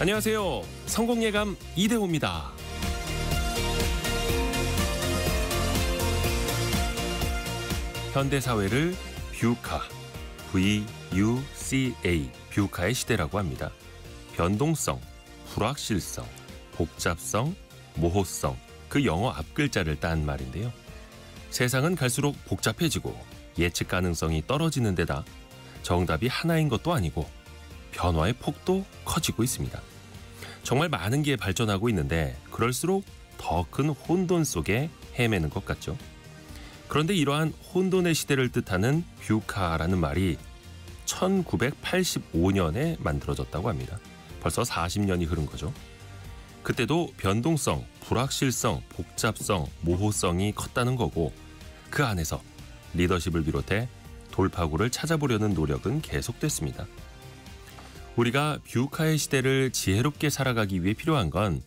안녕하세요. 성공예감 이대호입니다. 현대사회를 뷰카, VUCA, 뷰카의 시대라고 합니다. 변동성, 불확실성, 복잡성, 모호성, 그 영어 앞글자를 딴 말인데요. 세상은 갈수록 복잡해지고 예측 가능성이 떨어지는 데다 정답이 하나인 것도 아니고 변화의 폭도 커지고 있습니다. 정말 많은 게 발전하고 있는데 그럴수록 더 큰 혼돈 속에 헤매는 것 같죠. 그런데 이러한 혼돈의 시대를 뜻하는 뷰카라는 말이 1985년에 만들어졌다고 합니다. 벌써 40년이 흐른 거죠. 그때도 변동성, 불확실성, 복잡성, 모호성이 컸다는 거고 그 안에서 리더십을 비롯해 돌파구를 찾아보려는 노력은 계속됐습니다. 우리가 뷰카의 시대를 지혜롭게 살아가기 위해 필요한 건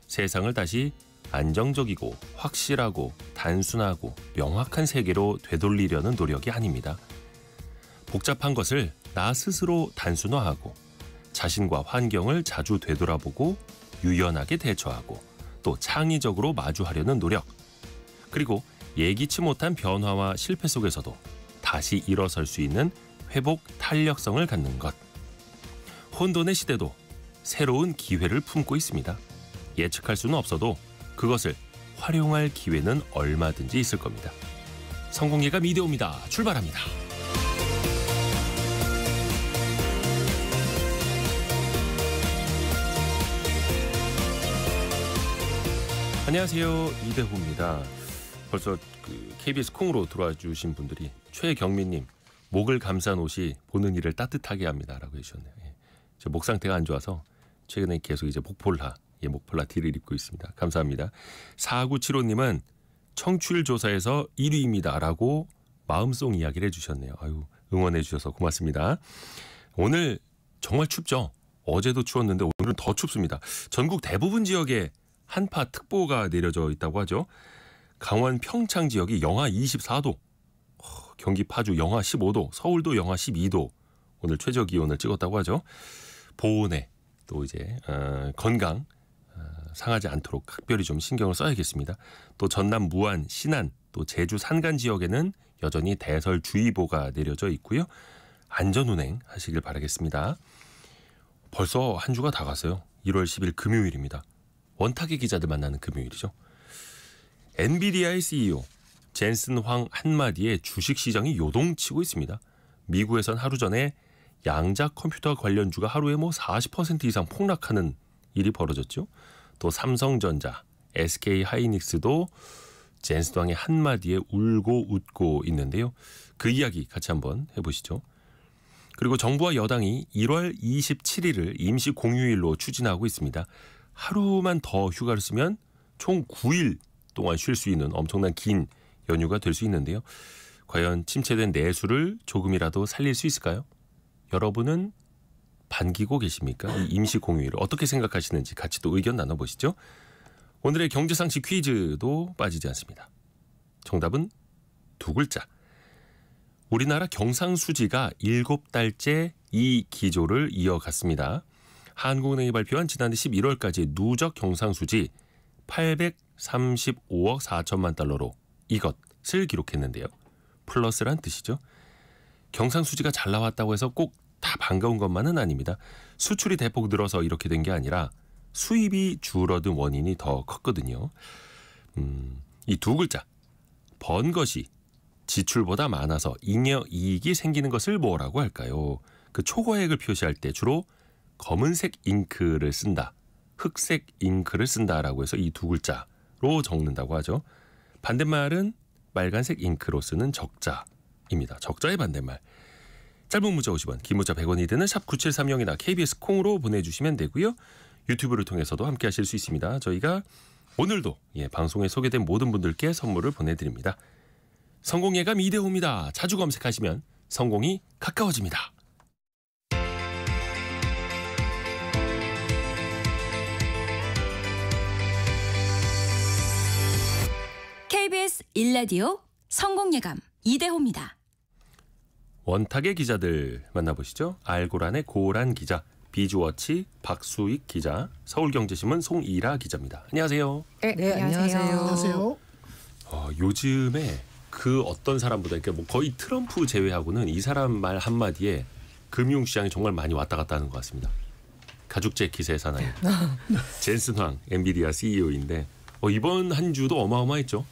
세상을 다시 안정적이고 확실하고 단순하고 명확한 세계로 되돌리려는 노력이 아닙니다. 복잡한 것을 나 스스로 단순화하고 자신과 환경을 자주 되돌아보고 유연하게 대처하고 또 창의적으로 마주하려는 노력, 그리고 예기치 못한 변화와 실패 속에서도 다시 일어설 수 있는 회복 탄력성을 갖는 것. 혼돈의 시대도 새로운 기회를 품고 있습니다. 예측할 수는 없어도 그것을 활용할 기회는 얼마든지 있을 겁니다. 성공예감 이대호입니다. 출발합니다. 안녕하세요. 이대호입니다. 벌써 KBS 콩으로 들어와 주신 분들이 최경민님, 목을 감싼 옷이 보는 이를 따뜻하게 합니다라고 해주셨네요. 제 목 상태가 안 좋아서 최근에 계속 이제 목폴라 D를 입고 있습니다. 감사합니다. 4975님은 청취율 조사에서 1위입니다라고 마음속 이야기를 해주셨네요. 아유, 응원해 주셔서 고맙습니다. 오늘 정말 춥죠? 어제도 추웠는데 오늘은 더 춥습니다. 전국 대부분 지역에 한파특보가 내려져 있다고 하죠. 강원 평창 지역이 영하 24도, 경기 파주 영하 15도, 서울도 영하 12도 오늘 최저 기온을 찍었다고 하죠. 보온에 또 이제 건강 상하지 않도록 각별히 좀 신경을 써야겠습니다. 또 전남 무안, 신안, 또 제주 산간 지역에는 여전히 대설주의보가 내려져 있고요. 안전운행 하시길 바라겠습니다. 벌써 한 주가 다 갔어요. 1월 10일 금요일입니다. 원탁의 기자들 만나는 금요일이죠. 엔비디아의 CEO 젠슨 황 한마디에 주식시장이 요동치고 있습니다. 미국에선 하루 전에 양자 컴퓨터 관련주가 하루에 40% 이상 폭락하는 일이 벌어졌죠. 또 삼성전자, SK하이닉스도 젠슨 황의 한마디에 울고 웃고 있는데요. 그 이야기 같이 한번 해보시죠. 그리고 정부와 여당이 1월 27일을 임시 공휴일로 추진하고 있습니다. 하루만 더 휴가를 쓰면 총 9일 동안 쉴 수 있는 엄청난 긴 연휴가 될 수 있는데요. 과연 침체된 내수를 조금이라도 살릴 수 있을까요? 여러분은 반기고 계십니까? 이 임시 공휴일을 어떻게 생각하시는지 같이 또 의견 나눠보시죠. 오늘의 경제상식 퀴즈도 빠지지 않습니다. 정답은 두 글자. 우리나라 경상수지가 7달째 이 기조를 이어갔습니다. 한국은행이 발표한 지난해 11월까지 누적 경상수지 835억 4천만 달러로 이것을 기록했는데요. 플러스란 뜻이죠. 경상수지가 잘 나왔다고 해서 꼭 다 반가운 것만은 아닙니다. 수출이 대폭 늘어서 이렇게 된 게 아니라 수입이 줄어든 원인이 더 컸거든요. 이 두 글자, 번 것이 지출보다 많아서 잉여 이익이 생기는 것을 뭐라고 할까요? 그 초과액을 표시할 때 주로 검은색 잉크를 쓴다, 흑색 잉크를 쓴다라고 해서 이 두 글자로 적는다고 하죠. 반대말은 빨간색 잉크로 쓰는 적자입니다. 적자의 반대말. 짧은 문자 50원, 긴 문자 100원이 되는 샵 9730이나 KBS 콩으로 보내주시면 되고요. 유튜브를 통해서도 함께 하실 수 있습니다. 저희가 오늘도 방송에 소개된 모든 분들께 선물을 보내드립니다. 성공예감 이대호입니다. 자주 검색하시면 성공이 가까워집니다. KBS 1라디오 성공예감 이대호입니다. 원탁의 기자들 만나보시죠. 알고란의 고란 기자, 비주워치 박수익 기자, 서울경제신문 송이라 기자입니다. 안녕하세요. 네, 안녕하세요. 안녕하세요. 요즘에 그 어떤 사람보다 그러니까 뭐 거의 트럼프 제외하고는 이 사람 말 한마디에 금융시장이 정말 많이 왔다 갔다 하는 것 같습니다. 가죽 재킷의 사나이 젠슨 황 엔비디아 CEO인데 이번 한 주도 어마어마했죠.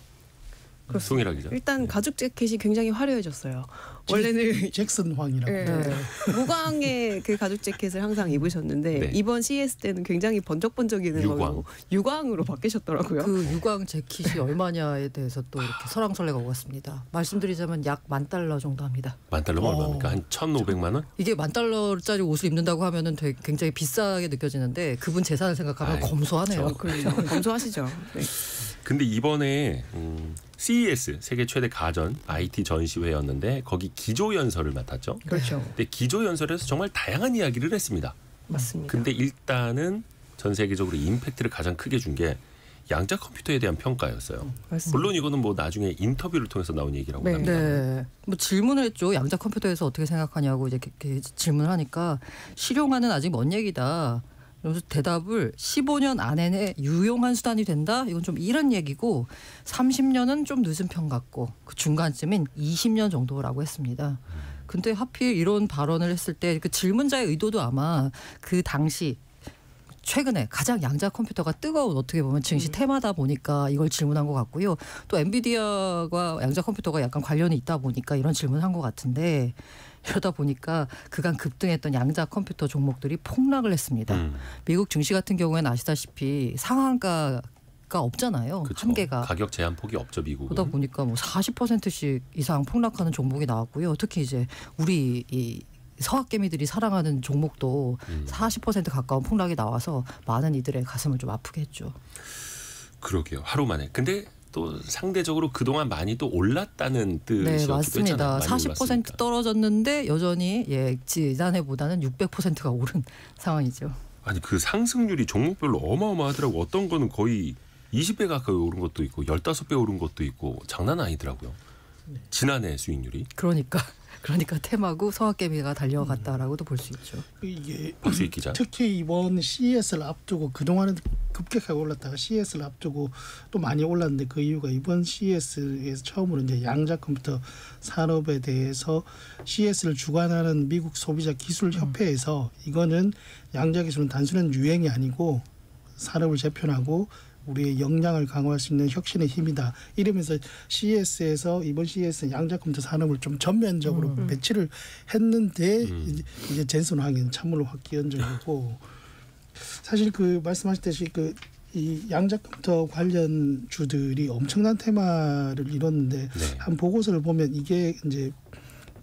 송이라 기자. 일단 가죽 재킷이 굉장히 화려해졌어요. 원래는 잭슨 황이라고. 네. 무광의 그 가죽 재킷을 항상 입으셨는데 네. 이번 CES 때는 굉장히 번쩍번쩍이는 유광. 걸로 유광으로 바뀌셨더라고요. 그 유광 재킷이 얼마냐에 대해서 또 이렇게 설왕설래가 오갔습니다. 말씀드리자면 약 $10,000 정도 합니다. $10,000면 얼마입니까? 한 1,500만 원? 이게 $10,000짜리 옷을 입는다고 하면은 되게 굉장히 비싸게 느껴지는데 그분 재산을 생각하면 아이, 검소하네요. 그렇죠. 검소하시죠. 네. 근데 이번에 CES 세계 최대 가전 IT 전시회였는데 거기 기조연설을 맡았죠. 그렇죠. 근데 기조연설에서 정말 다양한 이야기를 했습니다. 맞습니다. 근데 일단은 전 세계적으로 임팩트를 가장 크게 준 게 양자 컴퓨터에 대한 평가였어요. 맞습니다. 물론 이거는 뭐 나중에 인터뷰를 통해서 나온 얘기라고 네. 합니다. 네. 뭐 질문을 했죠. 양자 컴퓨터에서 어떻게 생각하냐고 이제 이렇게 질문을 하니까 실용화는 아직 먼 얘기다. 그래서 대답을 15년 안에는 유용한 수단이 된다. 이건 좀 이런 얘기고 30년은 좀 늦은 편 같고 그 중간쯤인 20년 정도라고 했습니다. 근데 하필 이런 발언을 했을 때 그 질문자의 의도도 아마 그 당시 최근에 가장 양자 컴퓨터가 뜨거운 어떻게 보면 증시 테마다 보니까 이걸 질문한 것 같고요. 또 엔비디아와 양자 컴퓨터가 약간 관련이 있다 보니까 이런 질문한 것 같은데 이러다 보니까 그간 급등했던 양자 컴퓨터 종목들이 폭락을 했습니다. 미국 증시 같은 경우에는 아시다시피 상한가가 없잖아요. 그쵸. 한계가. 가격 제한 폭이 없죠, 미국은. 그러다 보니까 뭐 40%씩 이상 폭락하는 종목이 나왔고요. 특히 이제 우리 이 서학개미들이 사랑하는 종목도 40% 가까운 폭락이 나와서 많은 이들의 가슴을 좀 아프게 했죠. 그러게요. 하루 만에. 근데 또 상대적으로 그동안 많이 또 올랐다는 뜻이었기도 네, 했잖아요. 맞습니다. 많이 40% 올랐으니까. 떨어졌는데 여전히 지난해보다는 600%가 오른 상황이죠. 아니 그 상승률이 종목별로 어마어마하더라고. 어떤 거는 거의 20배 가까이 오른 것도 있고 15배 오른 것도 있고 장난 아니더라고요. 지난해 수익률이. 그러니까 테마고 서학개미가 달려갔다라고도 볼 수 있죠. 이게 박수익 기자. 특히 이번 CES를 앞두고 그동안은 급격하게 올랐다가 CES를 앞두고 또 많이 올랐는데 그 이유가 이번 CES에서 처음으로 이제 양자 컴퓨터 산업에 대해서 CES를 주관하는 미국 소비자 기술 협회에서 이거는 양자 기술은 단순한 유행이 아니고 산업을 재편하고 우리의 역량을 강화할 수 있는 혁신의 힘이다. 이러면서 CES에서 이번 CES 양자 컴퓨터 산업을 좀 전면적으로 배치를 했는데 이제 젠슨 황은 찬물로 확 끼얹어지고 사실 그 말씀하셨듯이 그 이 양자 컴퓨터 관련 주들이 엄청난 테마를 이뤘는데 네. 한 보고서를 보면 이게 이제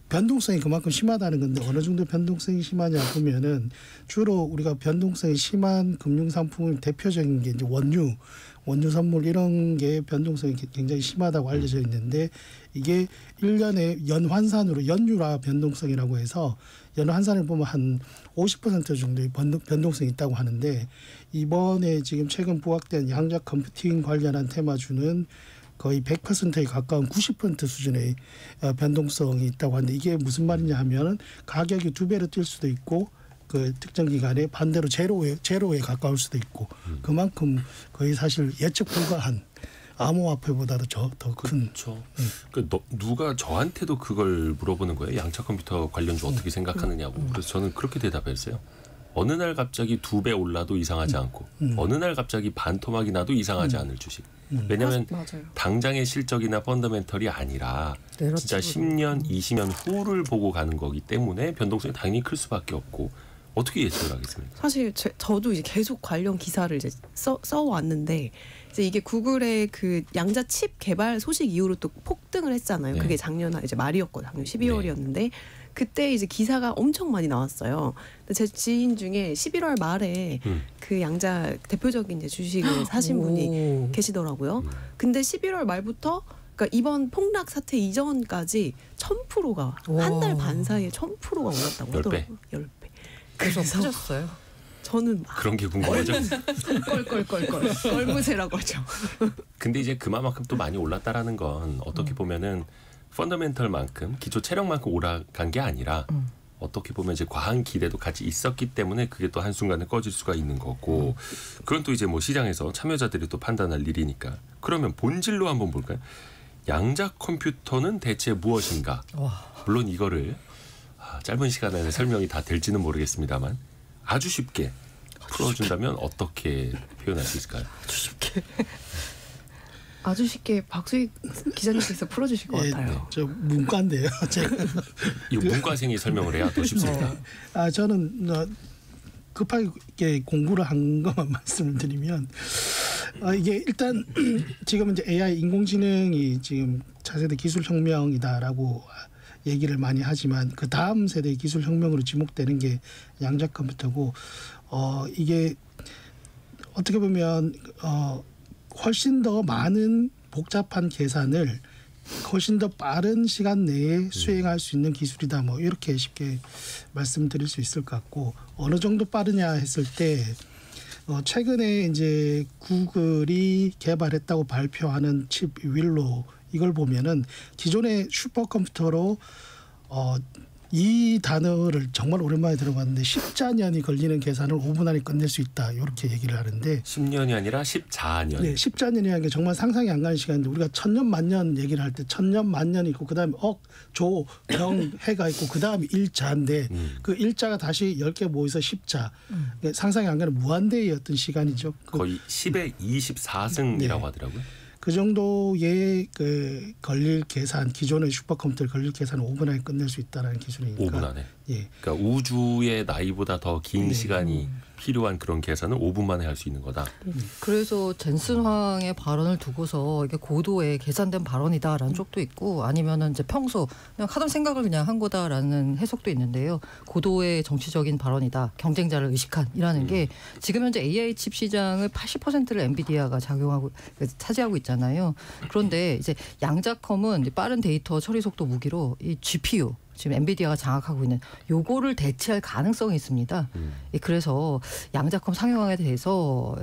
변동성이 그만큼 심하다는 건데 어느 정도 변동성이 심하냐 보면은 주로 우리가 변동성이 심한 금융 상품의 대표적인 게 이제 원유 선물 이런 게 변동성이 굉장히 심하다고 알려져 있는데 이게 1년에 연환산으로 연유라 변동성이라고 해서 연환산을 보면 한 50% 정도의 변동성이 있다고 하는데 이번에 지금 최근 부각된 양자 컴퓨팅 관련한 테마주는 거의 100%에 가까운 90% 수준의 변동성이 있다고 하는데 이게 무슨 말이냐 하면은 가격이 2배로 뛸 수도 있고 그 특정 기간에 반대로 제로에 가까울 수도 있고 그만큼 거의 사실 예측 불가한 암호화폐보다도 더 큰. 그렇죠. 그러니까 누가 저한테도 그걸 물어보는 거예요. 양자 컴퓨터 관련주 어떻게 생각하느냐고. 그래서 저는 그렇게 대답했어요. 어느 날 갑자기 2배 올라도 이상하지 않고 어느 날 갑자기 반토막이 나도 이상하지 않을 주식. 왜냐하면 맞아요. 당장의 실적이나 펀더멘털이 아니라 진짜 10년, 20년 후를 보고 가는 거기 때문에 변동성이 당연히 클 수밖에 없고 어떻게 예측을 하겠습니까? 사실 저도 이제 계속 관련 기사를 이제 써왔는데 이제 이게 구글의 그 양자 칩 개발 소식 이후로 또 폭등을 했잖아요. 네. 그게 작년 이제 말이었거든요. 작년 12월이었는데 그때 이제 기사가 엄청 많이 나왔어요. 근데 제 지인 중에 11월 말에 그 양자 대표적인 이제 주식을 사신 분이 계시더라고요. 근데 11월 말부터 그러니까 이번 폭락 사태 이전까지 1000%가 한 달 반 사이에 1000%가 올랐다고 10배? 하더라고요. 10배. 그래서 빠졌어요. 저는 막 그런 게 궁금하죠. 껄껄껄껄 껄무새라고 하죠. 근데 이제 그만큼 또 많이 올랐다라는 건 어떻게 보면은 펀더멘털만큼 기초 체력만큼 올라간 게 아니라 어떻게 보면 이제 과한 기대도 같이 있었기 때문에 그게 또 한순간에 꺼질 수가 있는 거고 그건 또 이제 뭐 시장에서 참여자들이 또 판단할 일이니까 그러면 본질로 한번 볼까요? 양자 컴퓨터는 대체 무엇인가? 물론 이거를 짧은 시간 안에 설명이 다 될지는 모르겠습니다만 아주 쉽게 풀어준다면 어떻게 표현할 수 있을까요? 아주 쉽게 박수희 기자님께서 풀어주실 것 같아요. 저 문과인데요. 제가 이거 문과생이 설명을 해야 더 쉽습니다. 저는 급하게 공부를 한 것만 말씀을 드리면 이게 일단 지금 이제 AI 인공지능이 지금 차세대 기술혁명이다라고 얘기를 많이 하지만 그 다음 세대 기술혁명으로 지목되는 게 양자 컴퓨터고 이게 어떻게 보면 훨씬 더 많은 복잡한 계산을 훨씬 더 빠른 시간 내에 수행할 수 있는 기술이다. 뭐 이렇게 쉽게 말씀드릴 수 있을 것 같고 어느 정도 빠르냐 했을 때 최근에 이제 구글이 개발했다고 발표하는 칩 윌로 이걸 보면은 기존의 슈퍼컴퓨터로 이 단어를 정말 오랜만에 들어봤는데 14년이 걸리는 계산을 5분 안에 끝낼 수 있다. 이렇게 얘기를 하는데 10년이 아니라 14년. 네, 14년이라는 게 정말 상상이 안 가는 시간인데 우리가 천년 만년 얘기를 할 때 천년 만년이 있고 그다음에 조, 병, 해가 있고 그다음에 일자인데 그 일자가 다시 10개 모여서 10자. 상상이 안 가는 무한대의 어떤 시간이죠. 거의 10의 24승이라고 하더라고요. 그 정도의 그 걸릴 계산 기존의 슈퍼컴퓨터를 걸릴 계산을 5분 안에 끝낼 수 있다는 기술이니까. 5분 안에. 예. 그러니까 우주의 나이보다 더 긴 시간이 필요한 그런 계산을 5분 만에 할 수 있는 거다. 그래서 젠슨 황의 발언을 두고서 이게 고도의 계산된 발언이다라는 쪽도 있고 아니면은 이제 평소 그냥 하던 생각을 그냥 한 거다라는 해석도 있는데요. 고도의 정치적인 발언이다. 경쟁자를 의식한이라는 게 지금 현재 AI 칩 시장을 80%를 엔비디아가 차지하고 있잖아요. 그런데 이제 양자컴은 빠른 데이터 처리 속도 무기로 이 GPU 지금 엔비디아가 장악하고 있는 요거를 대체할 가능성이 있습니다. 그래서 양자컴 상용화에 대해서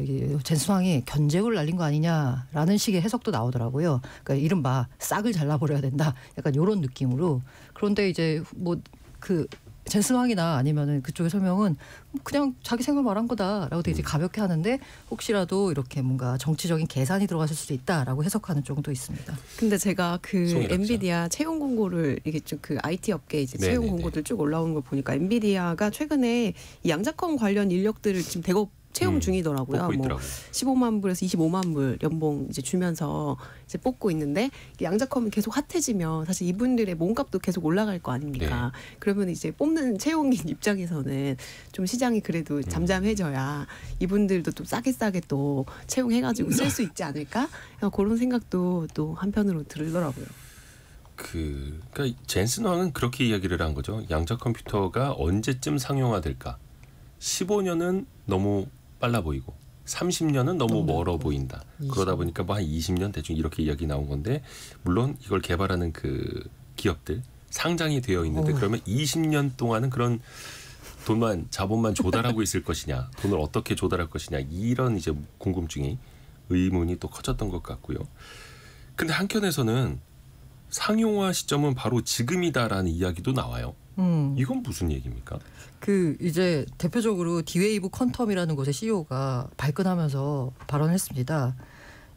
젠슨 황이 견제구를 날린 거 아니냐라는 식의 해석도 나오더라고요. 그러니까 이른바 싹을 잘라버려야 된다. 약간 이런 느낌으로. 그런데 이제 뭐 그 젠슨 황이나 아니면은 그쪽의 설명은 그냥 자기 생각 말한 거다라고 되게 가볍게 하는데 혹시라도 이렇게 뭔가 정치적인 계산이 들어갔을 수도 있다라고 해석하는 쪽도 있습니다. 근데 제가 그 송이랍시다. 엔비디아 채용 공고를 이게 쭉 그 IT 업계 이제 채용 공고들 쭉 올라오는 걸 보니까 엔비디아가 최근에 이 양자컴 관련 인력들을 지금 대거 채용 중이더라고요. 뽑고 뭐 있더라고요. 15만 불에서 25만 불 연봉 이제 주면서 이제 뽑고 있는데 양자컴이 계속 핫해지면 사실 이분들의 몸값도 계속 올라갈 거 아닙니까? 그러면 이제 뽑는 채용인 입장에서는 좀 시장이 그래도 잠잠해져야 이분들도 또 싸게 또 채용해가지고 쓸 수 있지 않을까? 그런 생각도 또 한편으로 들더라고요. 그러니까 젠슨 황은 그렇게 이야기를 한 거죠. 양자 컴퓨터가 언제쯤 상용화될까? 15년은 너무 빨라 보이고 30년은 너무 멀어 보인다. 그러다 보니까 뭐 한 20년 대충 이렇게 이야기 나온 건데 물론 이걸 개발하는 그 기업들 상장이 되어 있는데 그러면 20년 동안은 그런 자본만 조달하고 있을 것이냐, 돈을 어떻게 조달할 것이냐 이런 이제 궁금증이 의문이 또 커졌던 것 같고요. 근데 한켠에서는 상용화 시점은 바로 지금이다라는 이야기도 나와요. 이건 무슨 얘기입니까? 그 이제 대표적으로 디웨이브 퀀텀이라는 곳의 CEO가 발끈하면서 발언했습니다.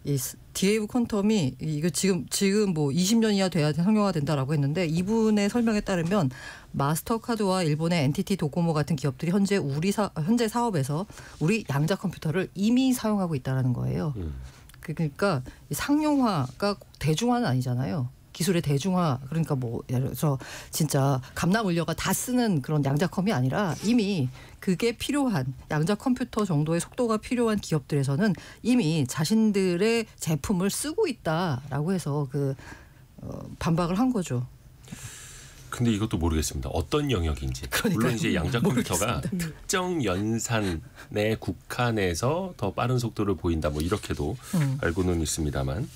이 디웨이브 퀀텀이 이거 지금 뭐 20년 이하 돼야 상용화된다라고 했는데 이분의 설명에 따르면 마스터카드와 일본의 NTT 도코모 같은 기업들이 현재 사업에서 우리 양자 컴퓨터를 이미 사용하고 있다라는 거예요. 그러니까 상용화가 꼭 대중화는 아니잖아요. 기술의 대중화 그러니까 뭐 예를 들어서 진짜 감남 울려가 다 쓰는 그런 양자컴이 아니라 이미 그게 필요한 양자 컴퓨터 정도의 속도가 필요한 기업들에서는 이미 자신들의 제품을 쓰고 있다라고 해서 반박을 한 거죠. 근데 이것도 모르겠습니다. 어떤 영역인지. 물론 이제 양자 컴퓨터가 특정 연산에 국한해서 더 빠른 속도를 보인다. 뭐 이렇게도 알고는 있습니다만.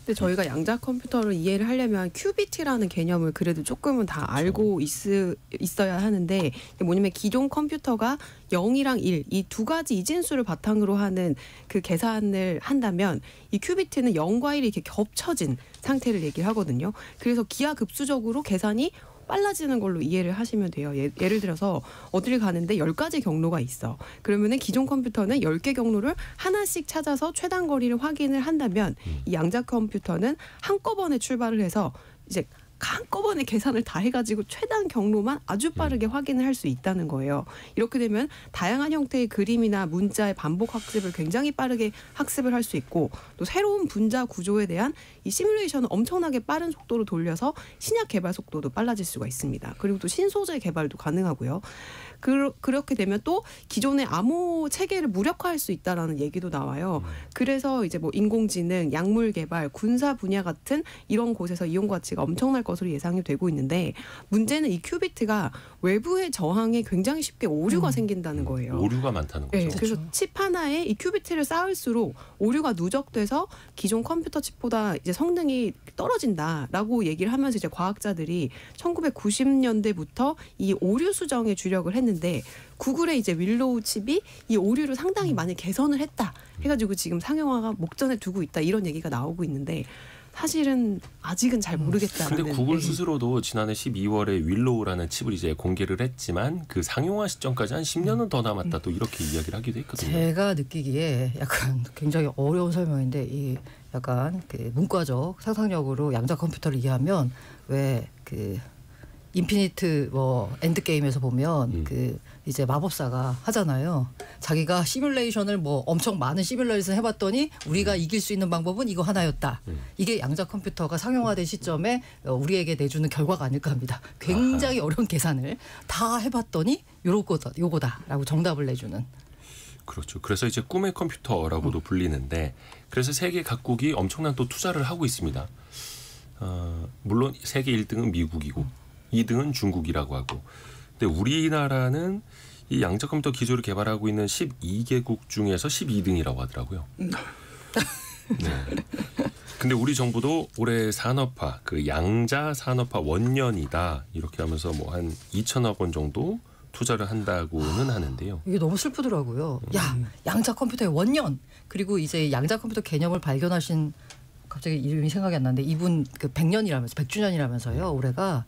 근데 저희가 양자 컴퓨터를 이해를 하려면 큐비트라는 개념을 그래도 조금은 다 알고 있어야 하는데 이게 뭐냐면 기존 컴퓨터가 0이랑 1 이 두 가지 이진수를 바탕으로 하는 그 계산을 한다면 이 큐비트는 0과 1이 이렇게 겹쳐진 상태를 얘기를 하거든요. 그래서 기하급수적으로 계산이 빨라지는 걸로 이해를 하시면 돼요. 예를 들어서 어딜 가는데 10가지 경로가 있어. 그러면은 기존 컴퓨터는 10개 경로를 하나씩 찾아서 최단 거리를 확인을 한다면 이 양자 컴퓨터는 한꺼번에 출발을 해서 이제 한꺼번에 계산을 다 해가지고 최단 경로만 아주 빠르게 확인을 할 수 있다는 거예요. 이렇게 되면 다양한 형태의 그림이나 문자의 반복 학습을 굉장히 빠르게 학습을 할 수 있고 또 새로운 분자 구조에 대한 이 시뮬레이션을 엄청나게 빠른 속도로 돌려서 신약 개발 속도도 빨라질 수가 있습니다. 그리고 또 신소재 개발도 가능하고요. 그렇게 되면 또 기존의 암호 체계를 무력화할 수 있다라는 얘기도 나와요. 그래서 이제 뭐 인공지능, 약물 개발, 군사 분야 같은 이런 곳에서 이용 가치가 엄청날 것으로 예상이 되고 있는데 문제는 이 큐비트가 외부의 저항에 굉장히 쉽게 오류가 생긴다는 거예요. 오류가 많다는 거죠. 네, 그래서 칩 하나에 이 큐비트를 쌓을수록 오류가 누적돼서 기존 컴퓨터 칩보다 이제 성능이 떨어진다라고 얘기를 하면서 이제 과학자들이 1990년대부터 이 오류 수정에 주력을 했는데 구글의 이제 윌로우 칩이 이 오류를 상당히 많이 개선을 했다 해가지고 지금 상용화가 목전에 두고 있다 이런 얘기가 나오고 있는데 사실은 아직은 잘 모르겠다라는. 근데 구글 스스로도 지난해 12월에 윌로우라는 칩을 이제 공개를 했지만 그 상용화 시점까지 한 10년은 더 남았다 또 이렇게 이야기를 하기도 했거든요. 제가 느끼기에 약간 굉장히 어려운 설명인데 이 약간 그 문과적 상상력으로 양자 컴퓨터를 이해하면 왜 그 인피니트 뭐 엔드 게임에서 보면 그 이제 마법사가 하잖아요. 자기가 시뮬레이션을 뭐 엄청 많은 시뮬레이션 해봤더니 우리가 이길 수 있는 방법은 이거 하나였다. 이게 양자 컴퓨터가 상용화된 시점에 우리에게 내주는 결과가 아닐까 합니다. 굉장히 어려운 계산을 다 해봤더니 요거다라고 정답을 내주는. 그렇죠. 그래서 이제 꿈의 컴퓨터라고도 불리는데 그래서 세계 각국이 엄청난 또 투자를 하고 있습니다. 물론 세계 1등은 미국이고 2등은 중국이라고 하고 근데 우리나라는 이 양자 컴퓨터 기술을 개발하고 있는 12개국 중에서 12등이라고 하더라고요. 네. 근데 우리 정부도 올해 산업화, 그 양자 산업화 원년이다 이렇게 하면서 뭐 한 2천억 원 정도 투자를 한다고는 하는데요. 이게 너무 슬프더라고요. 야, 양자 컴퓨터의 원년. 그리고 이제 양자 컴퓨터 개념을 발견하신 갑자기 이름이 생각이 안 나는데 이분 그 100주년이라면서요. 올해가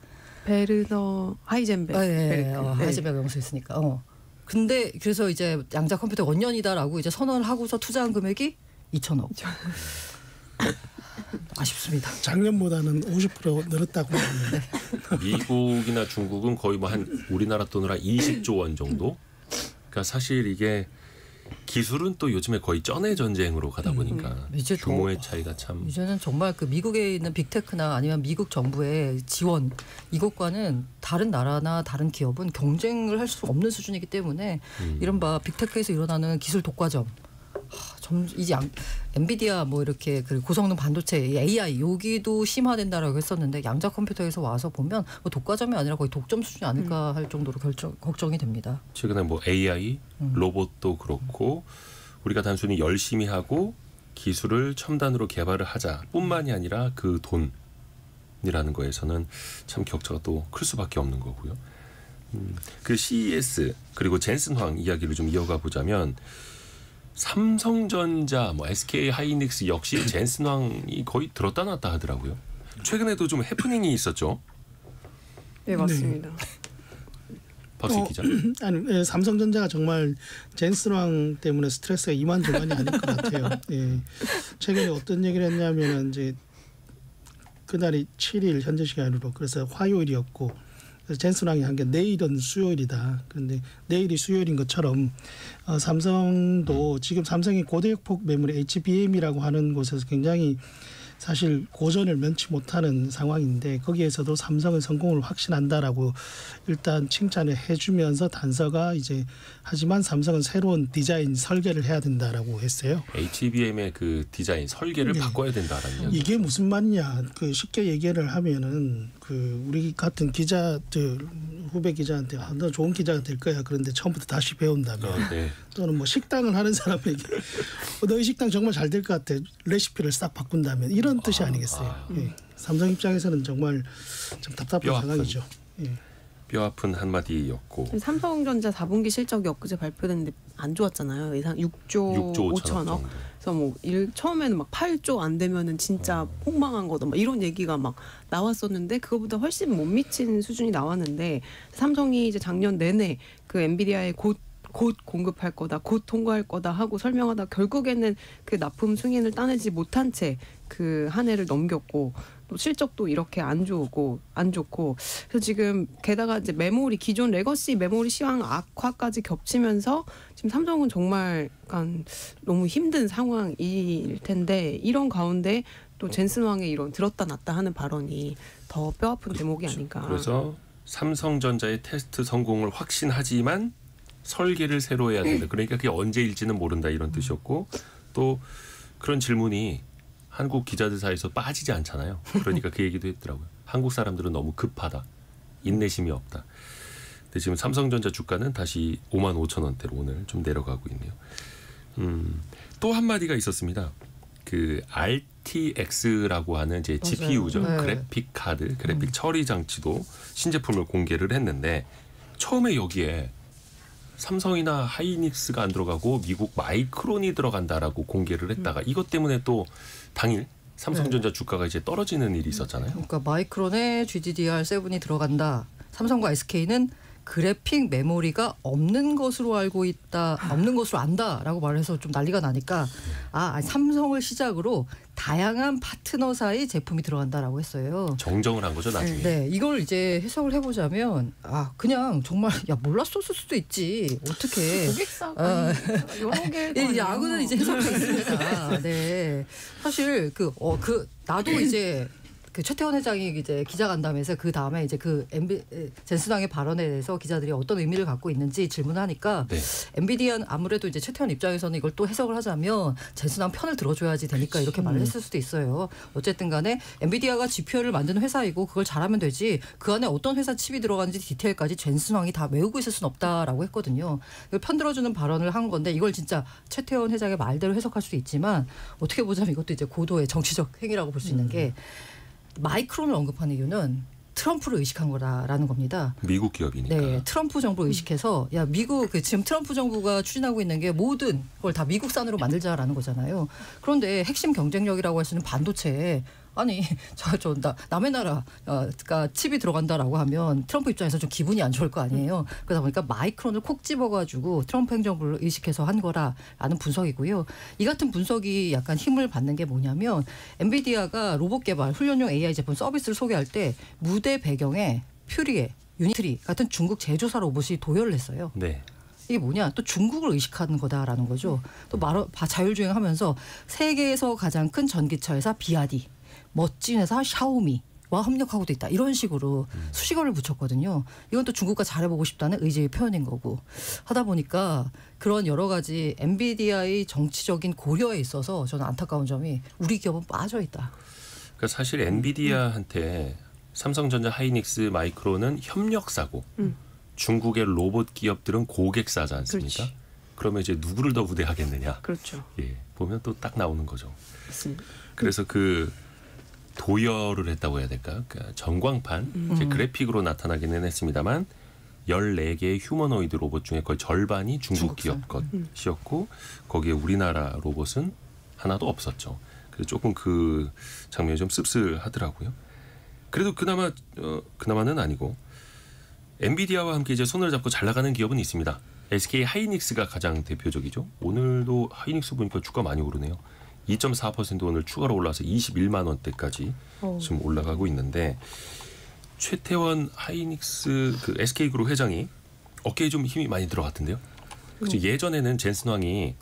베르너 하이젠베르그. 네. 하이젠베르그 연구소 있으니까. 근데 그래서 이제 양자 컴퓨터 원년이다라고 이제 선언을 하고서 투자한 금액이 2천억. 아쉽습니다. 작년보다는 50% 늘었다고 합니다. 미국이나 중국은 거의 뭐 한 우리나라 돈으로 한 20조 원 정도. 그러니까 사실 이게 기술은 또 요즘에 거의 쩐의 전쟁으로 가다 보니까 이제 규모의 차이가 참. 이제는 정말 그 미국에 있는 빅테크나 아니면 미국 정부의 지원 이것과는 다른 나라나 다른 기업은 경쟁을 할 수 없는 수준이기 때문에 이른바 빅테크에서 일어나는 기술 독과점. 이제 엔비디아 뭐 이렇게 그 고성능 반도체 AI 여기도 심화된다라고 했었는데 양자 컴퓨터에서 와서 보면 뭐 독과점이 아니라 거의 독점 수준이 아닐까 할 정도로 걱정이 됩니다. 최근에 뭐 AI, 로봇도 그렇고 우리가 단순히 열심히 하고 기술을 첨단으로 개발을 하자뿐만이 아니라 그 돈이라는 거에서는 참 격차가 또 클 수밖에 없는 거고요. 그 CES 그리고 젠슨 황 이야기를 좀 이어가 보자면 삼성전자, 뭐 SK 하이닉스 역시 젠슨 황이 거의 들었다 놨다 하더라고요. 최근에도 좀 해프닝이 있었죠. 네, 맞습니다. 박수 기자. 아니, 삼성전자가 정말 젠슨 황 때문에 스트레스가 이만저만이 아닐 것 같아요. 예. 최근에 어떤 얘기를 했냐면은 이제 그날이 7일 현재 시간으로 그래서 화요일이었고 젠슨 황이 한 게 내일은 수요일이다. 그런데 내일이 수요일인 것처럼 삼성도 지금 삼성이 고대역폭 메모리 HBM이라고 하는 곳에서 굉장히 사실 고전을 면치 못하는 상황인데 거기에서도 삼성은 성공을 확신한다라고 일단 칭찬을 해주면서 단서가 이제 하지만 삼성은 새로운 디자인 설계를 해야 된다라고 했어요. HBM의 그 디자인 설계를 바꿔야 된다라는 이야기. 이게 무슨 말이냐? 그 쉽게 얘기를 하면은 그 우리 같은 기자들 후배 기자한테 너 좋은 기자가 될 거야. 그런데 처음부터 다시 배운다면 네. 또는 뭐 식당을 하는 사람에게 너희 식당 정말 잘 될 것 같아. 레시피를 싹 바꾼다면 이런 뜻이 아니겠어요. 예. 삼성 입장에서는 정말 좀 답답한 상황이죠. 예. 뼈아픈 한마디였고 삼성전자 4분기 실적이 엊그제 발표됐는데 안 좋았잖아요. 예상 6조 5천억. 정도. 그래서 뭐 처음에는 막 8조 안 되면은 진짜 폭망한 거다. 막 이런 얘기가 막 나왔었는데 그거보다 훨씬 못 미친 수준이 나왔는데 삼성이 이제 작년 내내 그 엔비디아에 곧 공급할 거다, 곧 통과할 거다 하고 설명하다 결국에는 그 납품 승인을 따내지 못한 채 그 한 해를 넘겼고 또 실적도 이렇게 안 좋고 그래서 지금 게다가 이제 메모리 기존 레거시 메모리 시황 악화까지 겹치면서 지금 삼성은 정말 약간 너무 힘든 상황일 텐데 이런 가운데 또 젠슨 왕의 이런 들었다 놨다 하는 발언이 더 뼈아픈 대목이 아닌가. 그래서 삼성전자의 테스트 성공을 확신하지만 설계를 새로 해야 된다. 그러니까 그게 언제일지는 모른다 이런 뜻이었고 또 그런 질문이 한국 기자들 사이에서 빠지지 않잖아요. 그러니까 그 얘기도 했더라고요. 한국 사람들은 너무 급하다. 인내심이 없다. 근데 지금 삼성전자 주가는 다시 55,000원대로 오늘 좀 내려가고 있네요. 또 한마디가 있었습니다. 그 RTX라고 하는 이제 GPU죠. 네. 그래픽 카드, 그래픽 처리 장치도 신제품을 공개를 했는데 처음에 여기에 삼성이나 하이닉스가 안 들어가고 미국 마이크론이 들어간다라고 공개를 했다가 이것 때문에 또 당일 삼성전자 주가가 이제 떨어지는 일이 있었잖아요. 그러니까 마이크론에 GDDR7이 들어간다. 삼성과 SK는 그래픽 메모리가 없는 것으로 알고 있다, 없는 것으로 안다라고 말해서 좀 난리가 나니까 삼성을 시작으로 다양한 파트너 사이 제품이 들어간다라고 했어요. 정정을 한 거죠 나중에. 네, 이걸 이제 해석을 해보자면 그냥 정말 몰랐었을 수도 있지 어떻게 고객사가 여러 개 야구는 이제 해석이 있습니다. 네, 사실 나도 이제 그 최태원 회장이 이제 기자간담회에서 그 다음에 이제 젠슨 왕의 발언에 대해서 기자들이 어떤 의미를 갖고 있는지 질문하니까 네. 엔비디아 아무래도 이제 최태원 입장에서는 이걸 또 해석을 하자면 젠슨 왕 편을 들어줘야지 되니까 이렇게 말을 했을 수도 있어요. 어쨌든간에 엔비디아가 GPU를 만드는 회사이고 그걸 잘하면 되지 그 안에 어떤 회사 칩이 들어가는지 디테일까지 젠슨 왕이 다 외우고 있을 수는 없다라고 했거든요. 이걸 편 들어주는 발언을 한 건데 이걸 진짜 최태원 회장의 말대로 해석할 수도 있지만 어떻게 보자면 이것도 이제 고도의 정치적 행위라고 볼 수 있는 게. 마이크론을 언급한 이유는 트럼프를 의식한 거라는 겁니다. 미국 기업이니까. 네, 트럼프 정부를 의식해서 미국 지금 트럼프 정부가 추진하고 있는 게 모든 걸 다 미국산으로 만들자라는 거잖아요. 그런데 핵심 경쟁력이라고 할 수 있는 반도체에 남의 나라가 칩이 들어간다라고 하면 트럼프 입장에서 좀 기분이 안 좋을 거 아니에요. 그러다 보니까 마이크론을 콕 집어가지고 트럼프 행정부를 의식해서 한 거라는 분석이고요. 이 같은 분석이 약간 힘을 받는 게 뭐냐면 엔비디아가 로봇 개발, 훈련용 AI 제품 서비스를 소개할 때 무대 배경에 퓨리에, 유니트리 같은 중국 제조사 로봇이 도열을 했어요. 네. 이게 뭐냐? 또 중국을 의식하는 거다라는 거죠. 또 자율주행하면서 세계에서 가장 큰 전기차 회사 비아디, 멋진 회사 샤오미와 협력하고도 있다. 이런 식으로 수식어를 붙였거든요. 이건 또 중국과 잘해보고 싶다는 의지의 표현인 거고 하다 보니까 그런 여러 가지 엔비디아의 정치적인 고려에 있어서 저는 안타까운 점이 우리 기업은 빠져 있다. 그러니까 사실 엔비디아한테 삼성전자, 하이닉스, 마이크론은 협력사고 중국의 로봇 기업들은 고객사지 않습니까? 그렇지. 그러면 이제 누구를 더 우대하겠느냐? 그렇죠. 예, 보면 또 딱 나오는 거죠. 맞습니다. 그래서 그 도열을 했다고 해야 될까? 그러니까 전광판 이제 그래픽으로 나타나기는 했습니다만 14개의 휴머노이드 로봇 중에 거의 절반이 중국 기업 것이었고 거기에 우리나라 로봇은 하나도 없었죠. 그래서 조금 그 장면이 좀 씁쓸하더라고요. 그래도 그나마는 아니고 엔비디아와 함께 이제 손을 잡고 잘 나가는 기업은 있습니다. SK 하이닉스가 가장 대표적이죠. 오늘도 하이닉스 보니까 주가 많이 오르네요. 2.4% 오늘 추가로 올라서 21만 원대까지 지금 올라가고 있는데 최태원 하이닉스 그 SK그룹 회장이 어깨에 좀 힘이 많이 들어갔던데요. 그렇죠. 예전에는 젠슨 왕이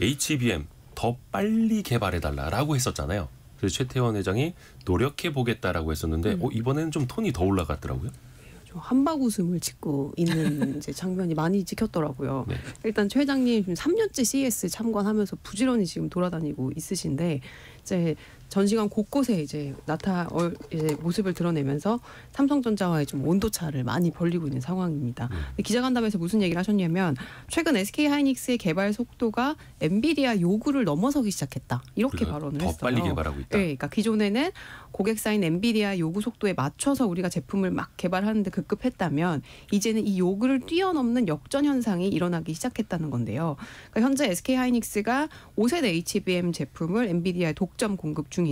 HBM 더 빨리 개발해달라라고 했었잖아요. 그래서 최태원 회장이 노력해 보겠다라고 했었는데 이번에는 좀 톤이 더 올라갔더라고요. 한박 웃음을 짓고 있는 이제 장면이 많이 찍혔더라고요. 네. 일단 최 회장님 지금 3년째 CES 참관하면서 부지런히 지금 돌아다니고 있으신데 이제 전 시간 곳곳에 이제 이제 모습을 드러내면서 삼성전자와의 좀 온도차를 많이 벌리고 있는 상황입니다. 기자간담회에서 무슨 얘기를 하셨냐면 최근 SK 하이닉스의 개발 속도가 엔비디아 요구를 넘어서기 시작했다. 이렇게 발언을 했어요. 더 빨리 개발하고 있다. 네, 그러니까 기존에는 고객사인 엔비디아 요구 속도에 맞춰서 우리가 제품을 막 개발하는데 급급했다면 이제는 이 요구를 뛰어넘는 역전 현상이 일어나기 시작했다는 건데요. 그러니까 현재 SK 하이닉스가 5세대 HBM 제품을 엔비디아에 독점 공급 중인데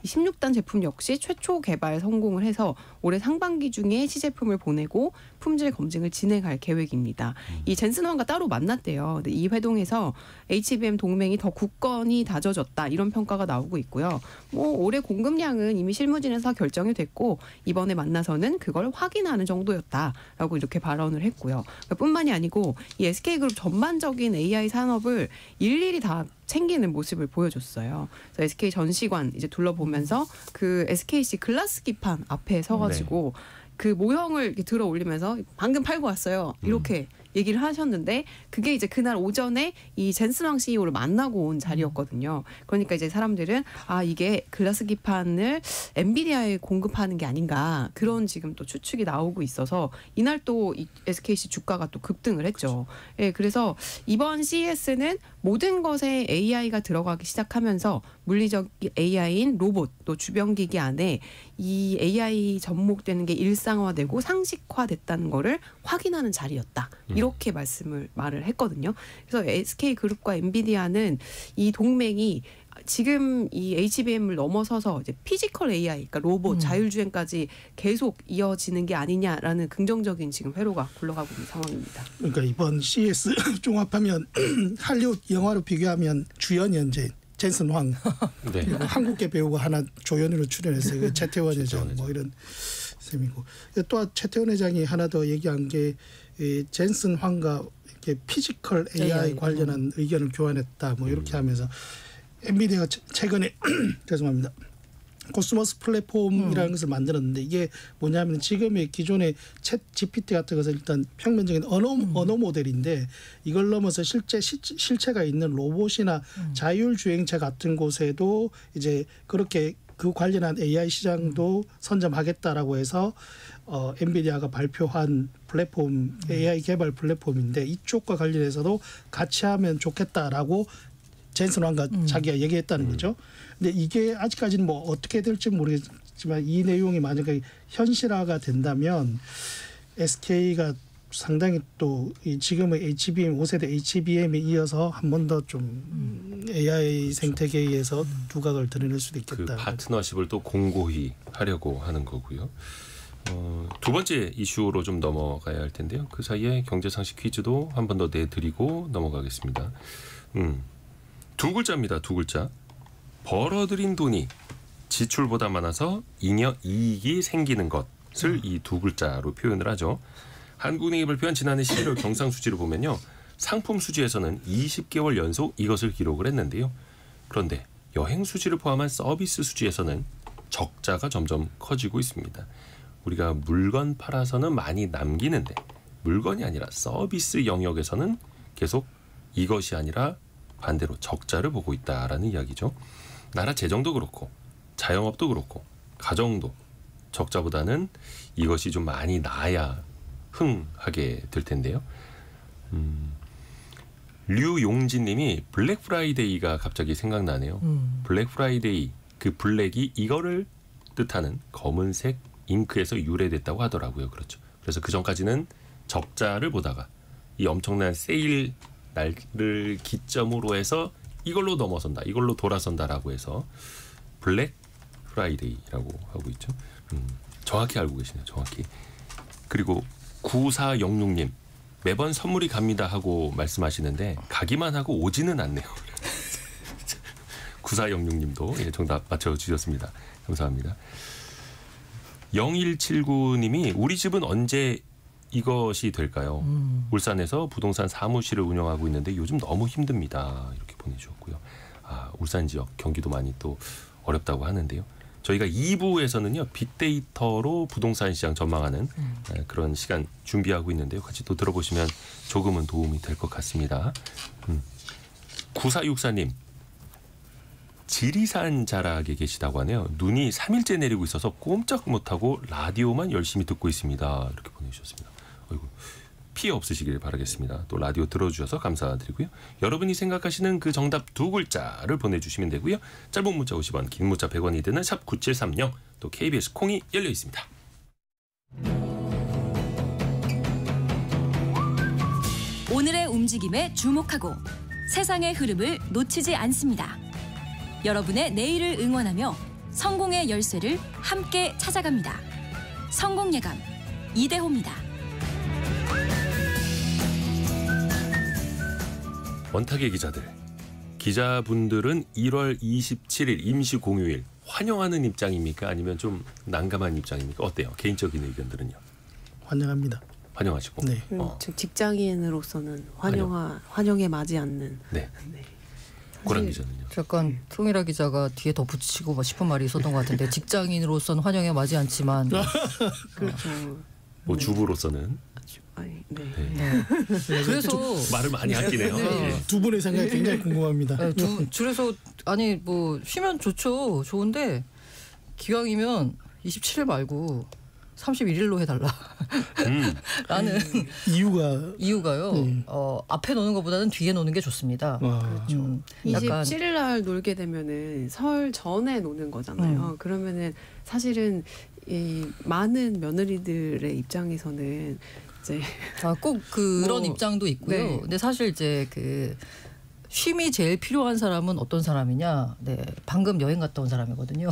이 16단 제품 역시 최초 개발 성공을 해서 올해 상반기 중에 시제품을 보내고 품질 검증을 진행할 계획입니다. 이 젠슨 황과 따로 만났대요. 근데 이 회동에서 HBM 동맹이 더 굳건히 다져졌다 이런 평가가 나오고 있고요. 뭐 올해 공급량은 이미 실무진에서 결정이 됐고 이번에 만나서는 그걸 확인하는 정도였다라고 이렇게 발언을 했고요. 그러니까 뿐만이 아니고 이 SK그룹 전반적인 AI 산업을 일일이 다 챙기는 모습을 보여줬어요. 그래서 SK 전시관 이제 둘러보면서 그 SKC 글라스 기판 앞에 서가지고 그 모형을 이렇게 들어 올리면서 방금 팔고 왔어요. 이렇게 얘기를 하셨는데 그게 이제 그날 오전에 이 젠슨왕 CEO를 만나고 온 자리였거든요. 그러니까 이제 사람들은 이게 글라스 기판을 엔비디아에 공급하는 게 아닌가 그런 지금 또 추측이 나오고 있어서 이날 또 이 SKC 주가가 또 급등을 했죠. 예, 그래서 이번 CES는 모든 것에 AI가 들어가기 시작하면서 물리적 AI인 로봇 또 주변 기기 안에 이 AI 접목되는 게 일상화되고 상식화됐다는 거를 확인하는 자리였다. 이렇게 말을 했거든요. 그래서 SK그룹과 엔비디아는 이 동맹이 지금 이 HBM을 넘어서서 이제 피지컬 AI, 그러니까 로봇, 자율주행까지 계속 이어지는 게 아니냐라는 긍정적인 지금 회로가 굴러가고 있는 상황입니다. 그러니까 이번 CES 종합하면 할리우드 영화로 비교하면 주연 연재인 젠슨 황 네. 그리고 한국계 배우가 하나 조연으로 출연했어요. 그 최태원 회장 뭐 이런 셈이고 또 최태원 회장이 하나 더 얘기한 게 젠슨 황과 이렇게 피지컬 AI 관련한 의견을 교환했다 뭐 이렇게 하면서 엔비디아가 최근에 죄송합니다. 코스모스 플랫폼이라는 것을 만들었는데 이게 뭐냐면 지금의 기존의 챗 GPT 같은 것은 일단 평면적인 언어 모델인데 이걸 넘어서 실체가 있는 로봇이나 자율주행차 같은 곳에도 이제 그렇게 그 관련한 AI 시장도 선점하겠다라고 해서 엔비디아가 발표한 플랫폼 AI 개발 플랫폼인데 이쪽과 관련해서도 같이 하면 좋겠다라고 젠슨 왕과 자기가 얘기했다는 거죠. 근데 이게 아직까지는 뭐 어떻게 될지 모르겠지만 이 내용이 만약에 현실화가 된다면 SK가 상당히 또 지금의 HBM 5세대 HBM에 이어서 한 번 더 좀 AI 생태계에서 두각을 드러낼 수도 있겠다. 그 파트너십을 또 공고히 하려고 하는 거고요. 두 번째 이슈로 좀 넘어가야 할 텐데요. 그 사이에 경제상식 퀴즈도 한 번 더 내드리고 넘어가겠습니다. 두 글자입니다. 두 글자. 벌어들인 돈이 지출보다 많아서 잉여 이익이 생기는 것을 이 두 글자로 표현을 하죠. 한국은행이 발표한 지난해 11월 경상수지를 보면요. 상품 수지에서는 20개월 연속 이것을 기록을 했는데요. 그런데 여행 수지를 포함한 서비스 수지에서는 적자가 점점 커지고 있습니다. 우리가 물건 팔아서는 많이 남기는데 물건이 아니라 서비스 영역에서는 계속 이것이 아니라 반대로 적자를 보고 있다라는 이야기죠. 나라 재정도 그렇고 자영업도 그렇고 가정도 적자보다는 이것이 좀 많이 나아야 흥하게 될 텐데요. 류용진님이 블랙 프라이데이가 갑자기 생각나네요. 블랙 프라이데이 그 블랙이 이거를 뜻하는 검은색 잉크에서 유래됐다고 하더라고요. 그렇죠. 그래서 그 전까지는 적자를 보다가 이 엄청난 세일 날을 기점으로 해서 이걸로 넘어선다, 이걸로 돌아선다라고 해서 블랙 프라이데이라고 하고 있죠. 정확히 알고 계시네요. 정확히. 그리고 9406님 매번 선물이 갑니다 하고 말씀하시는데 가기만 하고 오지는 않네요. 9406님도 정답 맞춰주셨습니다. 감사합니다. 0179님이 우리 집은 언제 이것이 될까요? 울산에서 부동산 사무실을 운영하고 있는데 요즘 너무 힘듭니다. 이렇게 보내주셨고요. 울산 지역 경기도 많이 또 어렵다고 하는데요. 저희가 2부에서는요. 빅데이터로 부동산 시장 전망하는 그런 시간 준비하고 있는데요. 같이 또 들어보시면 조금은 도움이 될 것 같습니다. 9464님 지리산 자락에 계시다고 하네요. 눈이 3일째 내리고 있어서 꼼짝 못하고 라디오만 열심히 듣고 있습니다. 이렇게 보내주셨습니다. 어이구, 피해 없으시길 바라겠습니다. 또 라디오 들어주셔서 감사드리고요. 여러분이 생각하시는 그 정답 두 글자를 보내주시면 되고요. 짧은 문자 50원, 긴 문자 100원이 드는 샵 9730, 또 KBS 콩이 열려 있습니다. 오늘의 움직임에 주목하고 세상의 흐름을 놓치지 않습니다. 여러분의 내일을 응원하며 성공의 열쇠를 함께 찾아갑니다. 성공예감 이대호입니다. 원탁의 기자들. 기자분들은 1월 27일 임시 공휴일 환영하는 입장입니까? 아니면 좀 난감한 입장입니까? 어때요? 개인적인 의견들은요? 환영합니다. 환영하시고. 네. 즉 직장인으로서는 환영에 맞지 않는. 네. 네. 고란 기자는요? 약간 통일아 기자가 뒤에 덧붙이고 싶은 말이 있었던 것 같은데 직장인으로서는 환영에 맞지 않지만 그렇죠. 뭐 주부로서는 아니, 네. 네. 그래서 말을 많이 아끼네요. 네. 예. 두 분의 생각이 굉장히 궁금합니다. 네, 그래서 아니 뭐 쉬면 좋죠. 좋은데 기왕이면 27일 말고 31일로 해달라. 라는 이유가요. 앞에 노는 것보다는 뒤에 노는 게 좋습니다. 그렇죠. 27일 날 놀게 되면은 설 전에 노는 거잖아요. 그러면은 사실은 이 많은 며느리들의 입장에서는 이제 꼭 그런 뭐, 입장도 있고요. 네. 근데 사실 이제 그 쉼이 제일 필요한 사람은 어떤 사람이냐? 네, 방금 여행 갔다 온 사람이거든요.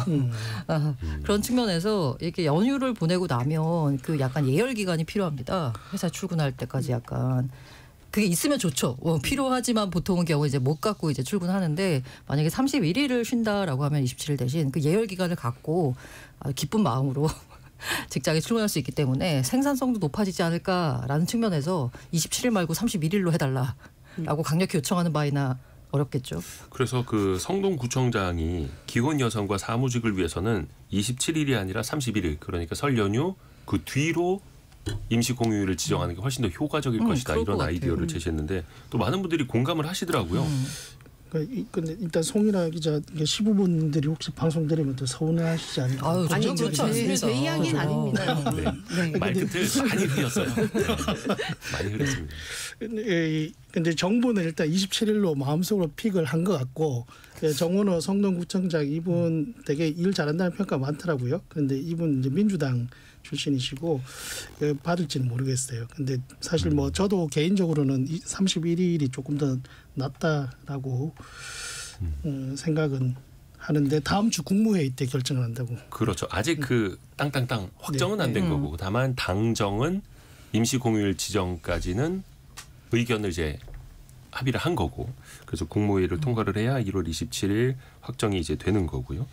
그런 측면에서 이렇게 연휴를 보내고 나면 그 약간 예열 기간이 필요합니다. 회사 출근할 때까지 약간 그게 있으면 좋죠. 필요하지만 보통은 경우 이제 못 갖고 이제 출근하는데 만약에 31일을 쉰다라고 하면 27일 대신 그 예열 기간을 갖고 기쁜 마음으로 직장에 출근할 수 있기 때문에 생산성도 높아지지 않을까라는 측면에서 27일 말고 31일로 해달라. 라고 강력히 요청하는 바이나 어렵겠죠. 그래서 그 성동구청장이 기혼 여성과 사무직을 위해서는 27일이 아니라 31일, 그러니까 설 연휴 그 뒤로 임시 공휴일을 지정하는 게 훨씬 더 효과적일 것이다, 이런 아이디어를 제시했는데 또 많은 분들이 공감을 하시더라고요. 근데 일단 송일아 기자 시부분들이 혹시 방송 들으면 또 서운해하시지 않을까? 아니요, 그렇지 않습니다. 제 이야기는 아닙니다. 네. 말끝을 많이 흘렸어요. 네. 많이 흘렸습니다. 근데 정부는 일단 27일로 마음속으로 픽을 한 것 같고 정원호 성동구청장 이분 되게 일 잘한다는 평가 많더라고요. 그런데 이분 이제 민주당 출신이시고 받을지는 모르겠어요. 근데 사실 뭐 저도 개인적으로는 31일이 조금 더 낫다라고 생각은 하는데 다음 주 국무회의 때 결정을 한다고. 그렇죠. 아직 그 땅땅땅 확정은 안 된 거고 다만 당정은 임시 공휴일 지정까지는 의견을 이제 합의를 한 거고 그래서 국무회의를 통과를 해야 1월 27일 확정이 이제 되는 거고요.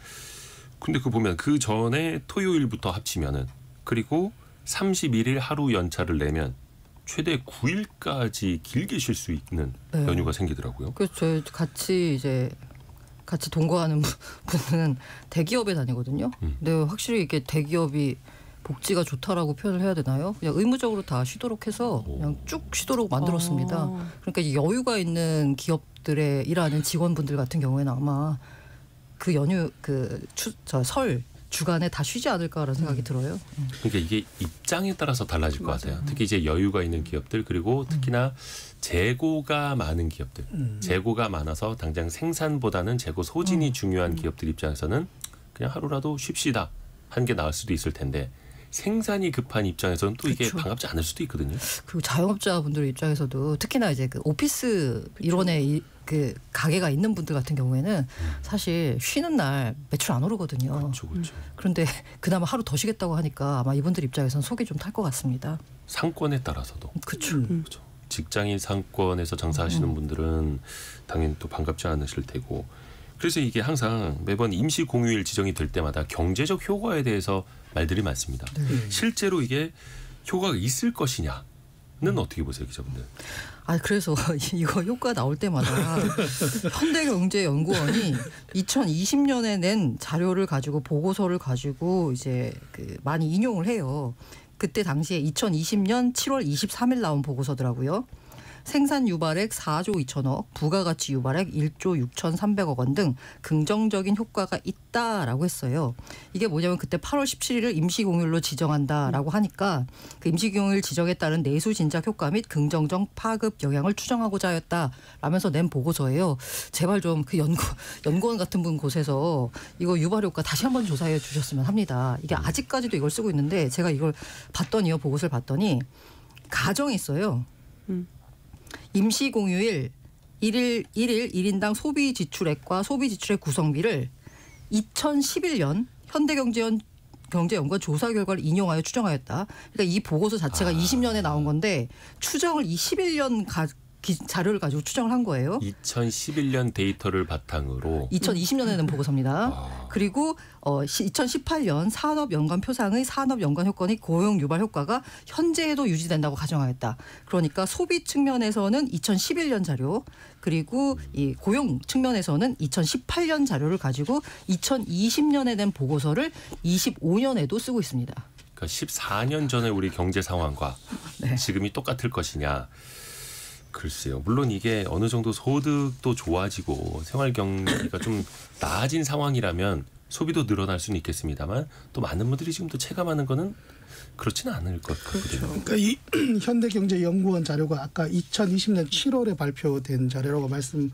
근데 그 보면 그 전에 토요일부터 합치면은 그리고 31일 하루 연차를 내면 최대 9일까지 길게 쉴 수 있는 연휴가 생기더라고요. 그래서 저희 같이 동거하는 분은 대기업에 다니거든요. 근데 확실히 이게 대기업이 복지가 좋다라고 표현을 해야 되나요? 그냥 의무적으로 다 쉬도록 해서 그냥 쭉 쉬도록 만들었습니다. 그러니까 이제 여유가 있는 기업들에 일하는 직원분들 같은 경우에는 아마 그 연휴 설 주간에 다 쉬지 않을까라는 생각이 들어요. 그러니까 이게 입장에 따라서 달라질 것 같아요. 특히 이제 여유가 있는 기업들 그리고 특히나 재고가 많은 기업들, 재고가 많아서 당장 생산보다는 재고 소진이 중요한 기업들 입장에서는 그냥 하루라도 쉽시다 한 게 나을 수도 있을 텐데 생산이 급한 입장에서는 또 이게 반갑지 않을 수도 있거든요. 그리고 자영업자분들 입장에서도 특히나 이제 그 오피스 일원에 그 가게가 있는 분들 같은 경우에는 사실 쉬는 날 매출 안 오르거든요. 그렇죠, 그렇죠. 그런데 그나마 하루 더 쉬겠다고 하니까 아마 이분들 입장에서는 속이 좀 탈 것 같습니다. 상권에 따라서도. 그렇죠. 그렇죠. 직장인 상권에서 장사하시는 분들은 당연히 또 반갑지 않으실 테고. 그래서 이게 항상 매번 임시 공휴일 지정이 될 때마다 경제적 효과에 대해서 말들이 많습니다. 실제로 이게 효과가 있을 것이냐는 어떻게 보세요, 기자분들? 그래서 이거 효과 나올 때마다 현대경제연구원이 2020년에 낸 자료를 가지고 보고서를 가지고 이제 많이 인용을 해요. 그때 당시에 2020년 7월 23일 나온 보고서더라고요. 생산 유발액 4조 2천억, 부가가치 유발액 1조 6,300억 원 등 긍정적인 효과가 있다라고 했어요. 이게 뭐냐면 그때 8월 17일을 임시공휴일로 지정한다라고 하니까 그 임시공휴일 지정에 따른 내수 진작 효과 및 긍정적 파급 영향을 추정하고자 하였다라면서 낸 보고서예요. 제발 좀 그 연구원 같은 분 곳에서 이거 유발 효과 다시 한번 조사해 주셨으면 합니다. 이게 아직까지도 이걸 쓰고 있는데 제가 이걸 봤더니요. 보고서를 봤더니 가정이 있어요. 임시공휴일 1일 1인당 소비 지출액과 소비 지출액 구성비를 2011년 현대경제연구원 조사 결과를 인용하여 추정하였다. 그러니까 이 보고서 자체가 20년에 나온 건데 추정을 21년 자료를 가지고 추정을 한 거예요. 2011년 데이터를 바탕으로 2020년에 낸 보고서입니다. 그리고 2018년 산업연관표상의 산업연관 효과는 고용 유발 효과가 현재에도 유지된다고 가정하였다. 그러니까 소비 측면에서는 2011년 자료 그리고 이 고용 측면에서는 2018년 자료를 가지고 2020년에 낸 보고서를 25년에도 쓰고 있습니다. 그러니까 14년 전에 우리 경제 상황과 네. 지금이 똑같을 것이냐. 글쎄요. 물론 이게 어느 정도 소득도 좋아지고 생활 경기가 좀 나아진 상황이라면 소비도 늘어날 수는 있겠습니다만 또 많은 분들이 지금 또 체감하는 거는 그렇지는 않을 것 같거든요. 그러니까 이 현대경제연구원 자료가 아까 2020년 7월에 발표된 자료라고 말씀해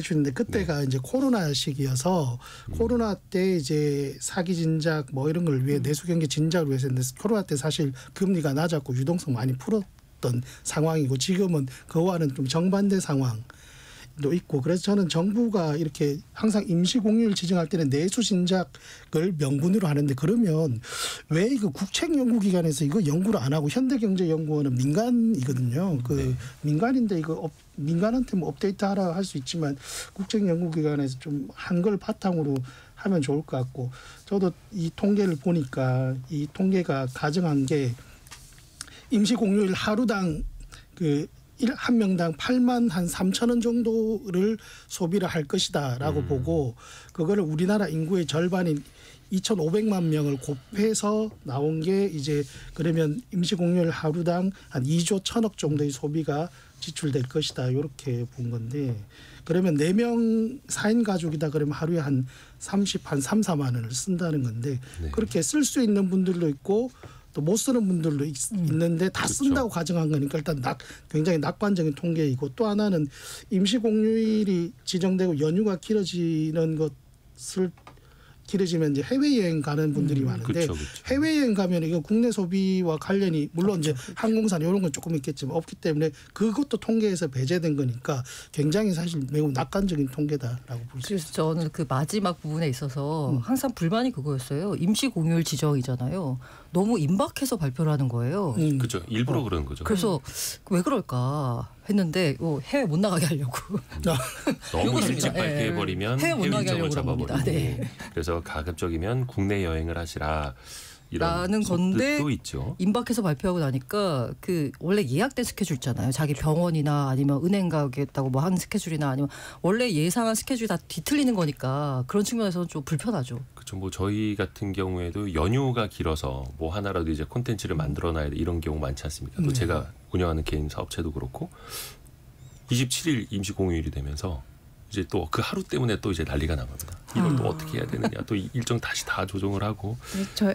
주는데 그때가 이제 코로나 시기여서 코로나 때 이제 사기 진작 뭐 이런 걸 위해 내수 경기 진작을 위해서 했는데 코로나 때 사실 금리가 낮았고 유동성 많이 풀었던 상황이고 지금은 그와는 좀 정반대 상황도 있고 그래서 저는 정부가 이렇게 항상 임시공휴일 지정할 때는 내수 진작을 명분으로 하는데 그러면 왜 이거 국책연구기관에서 이거 연구를 안 하고 현대경제연구원은 민간이거든요. 그 민간인데 이거 민간한테 뭐 업데이트하라 할 수 있지만 국책연구기관에서 좀 한 걸 바탕으로 하면 좋을 것 같고 저도 이 통계를 보니까 이 통계가 가정한 게 임시공휴일 하루당 한 명당 8만 한 3천 원 정도를 소비를 할 것이다라고 보고 그거를 우리나라 인구의 절반인 2,500만 명을 곱해서 나온 게 이제 그러면 임시공휴일 하루당 한 2조 1천억 정도의 소비가 지출될 것이다 이렇게 본 건데 그러면 4명 4인 가족이다 그러면 하루에 한 3, 4만 원을 쓴다는 건데 네. 그렇게 쓸 수 있는 분들도 있고 또 못 쓰는 분들도 있는데 다 그렇죠. 쓴다고 가정한 거니까 일단 굉장히 낙관적인 통계이고 또 하나는 임시공휴일이 지정되고 연휴가 길어지는 것을 길어지면 이제 해외여행 가는 분들이 많은데 그렇죠. 해외여행 가면 이거 국내 소비와 관련이 물론 이제 항공사 이런 건 조금 있겠지만 없기 때문에 그것도 통계에서 배제된 거니까 굉장히 사실 매우 낙관적인 통계다라고 볼 수 있습니다. 그래서 저는 그 마지막 부분에 있어서 항상 불만이 그거였어요. 임시공휴일 지정이잖아요. 너무 임박해서 발표를 하는 거예요. 그렇죠. 일부러 그러는 거죠. 그래서 왜 그럴까 했는데 해외 못 나가게 하려고. 너무 요거 일찍 있습니다. 발표해버리면 해외 못 해외 나가게 일정을 하려고 잡아버리고 그럽니다. 네. 그래서 가급적이면 국내 여행을 하시라 이런 라는 건데 속뜻도 있죠. 임박해서 발표하고 나니까 그 원래 예약된 스케줄 있잖아요. 자기 병원이나 아니면 은행 가겠다고 뭐 하는 스케줄이나 아니면 원래 예상한 스케줄이 다 뒤틀리는 거니까 그런 측면에서는 좀 불편하죠. 그렇죠. 뭐 저희 같은 경우에도 연휴가 길어서 뭐 하나라도 이제 콘텐츠를 만들어놔야 돼 이런 경우 많지 않습니까? 또 제가 운영하는 개인 사업체도 그렇고 27일 임시공휴일이 되면서 이제 또 그 하루 때문에 또 이제 난리가 나갑니다. 이걸 또 어떻게 해야 되느냐, 또 일정 다시 다 조정을 하고.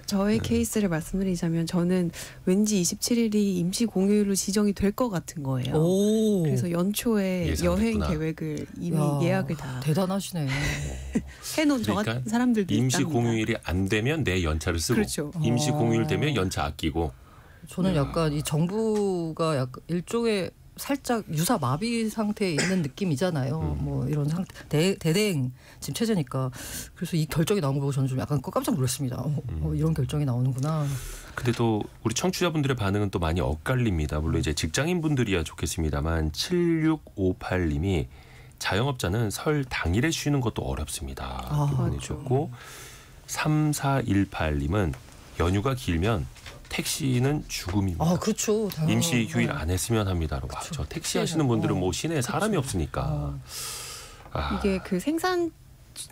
저의 케이스를 말씀드리자면 저는 왠지 27일이 임시공휴일로 지정이 될 것 같은 거예요. 오. 그래서 연초에 예상됐구나. 여행 계획을 이미 예약을 다 대단하시네. 해놓은 저 그러니까 같은 사람들도 임시공휴일이 안 되면 내 연차를 쓰고 그렇죠. 임시공휴일 되면 연차 아끼고. 저는 약간 이 정부가 약간 일종의 살짝 유사 마비 상태에 있는 느낌이잖아요. 뭐 이런 상태 대대행 지금 체제니까 그래서 이 결정이 나온 거 보고 저는 좀 약간 깜짝 놀랐습니다. 이런 결정이 나오는구나. 근데 또 우리 청취자분들의 반응은 또 많이 엇갈립니다. 물론 이제 직장인분들이야 좋겠습니다만 7658님이 자영업자는 설 당일에 쉬는 것도 어렵습니다. 이렇게 보내주셨고 3418님은 연휴가 길면 택시는 죽음입니다. 아, 그렇죠. 임시 휴일 안 했으면 합니다라고. 와, 저 택시 하시는 분들은 뭐 시내에 사람이 없으니까. 이게 그 생산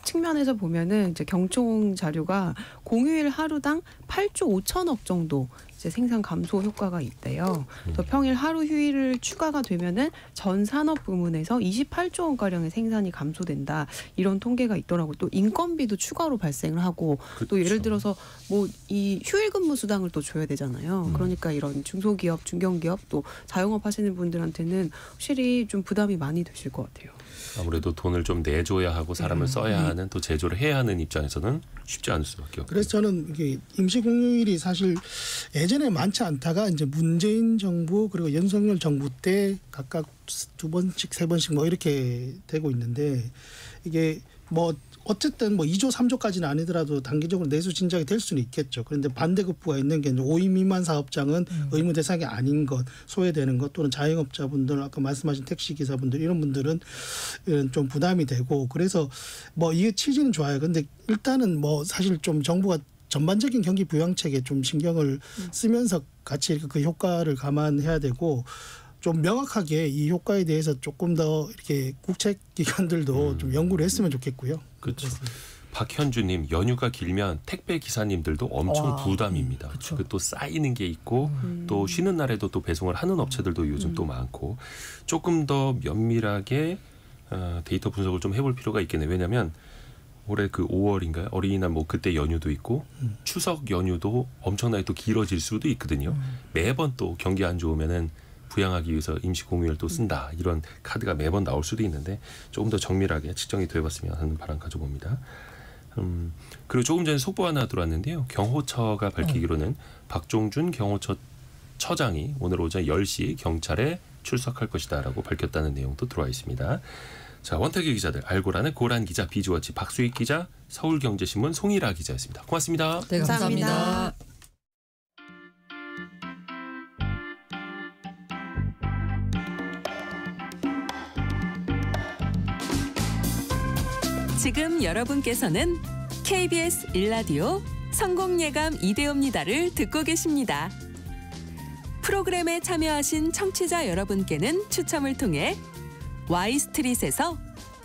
측면에서 보면은 이제 경총 자료가 공휴일 하루당 8조 5천억 정도 이제 생산 감소 효과가 있대요. 그래서 평일 하루 휴일을 추가가 되면은 전 산업 부문에서 28조 원 가량의 생산이 감소된다 이런 통계가 있더라고. 또 인건비도 추가로 발생을 하고 또 예를 들어서 뭐 이 휴일 근무 수당을 또 줘야 되잖아요. 그러니까 이런 중소기업, 중견기업 또 자영업 하시는 분들한테는 확실히 좀 부담이 많이 되실 것 같아요. 아무래도 돈을 좀 내줘야 하고 사람을 써야 하는 또 제조를 해야 하는 입장에서는 쉽지 않을 수밖에 없고. 그래서 저는 이게 임시 공휴일이 사실 예전에 많지 않다가 이제 문재인 정부 그리고 윤석열 정부 때 각각 2번씩 3번씩 뭐 이렇게 되고 있는데 이게 뭐 어쨌든 뭐 2조 3조까지는 아니더라도 단기적으로 내수 진작이 될 수는 있겠죠. 그런데 반대급부가 있는 게 5인 미만 사업장은 의무 대상이 아닌 것, 소외되는 것 또는 자영업자분들 아까 말씀하신 택시기사분들 이런 분들은 좀 부담이 되고 그래서 뭐 이게 취지는 좋아요. 그런데 일단은 뭐 사실 좀 정부가 전반적인 경기 부양책에 좀 신경을 쓰면서 같이 그 효과를 감안해야 되고 좀 명확하게 이 효과에 대해서 조금 더 이렇게 국책기관들도 좀 연구를 했으면 좋겠고요. 그렇죠. 박현주님 연휴가 길면 택배 기사님들도 엄청 부담입니다. 그쵸. 또 쌓이는 게 있고 또 쉬는 날에도 또 배송을 하는 업체들도 요즘 또 많고 조금 더 면밀하게 데이터 분석을 좀 해볼 필요가 있겠네요. 왜냐하면 올해 그 5월인가요? 어린이날 뭐 그때 연휴도 있고 추석 연휴도 엄청나게 또 길어질 수도 있거든요. 매번 또 경기 안 좋으면은 부양하기 위해서 임시 공휴일 또 쓴다 이런 카드가 매번 나올 수도 있는데 조금 더 정밀하게 측정이 되어봤으면 하는 바람 가져봅니다. 그리고 조금 전에 속보 하나 들어왔는데요. 경호처가 밝히기로는 박종준 경호처 처장이 오늘 오전 10시 경찰에 출석할 것이다라고 밝혔다는 내용도 들어와 있습니다. 자, 원탁의 기자들 알고라는 고란 기자, 비주워치 박수익 기자, 서울경제신문 송일아 기자였습니다. 고맙습니다. 네, 감사합니다. 지금 여러분께서는 KBS 1라디오 성공예감 이대호입니다를 듣고 계십니다. 프로그램에 참여하신 청취자 여러분께는 추첨을 통해 Y스트릿에서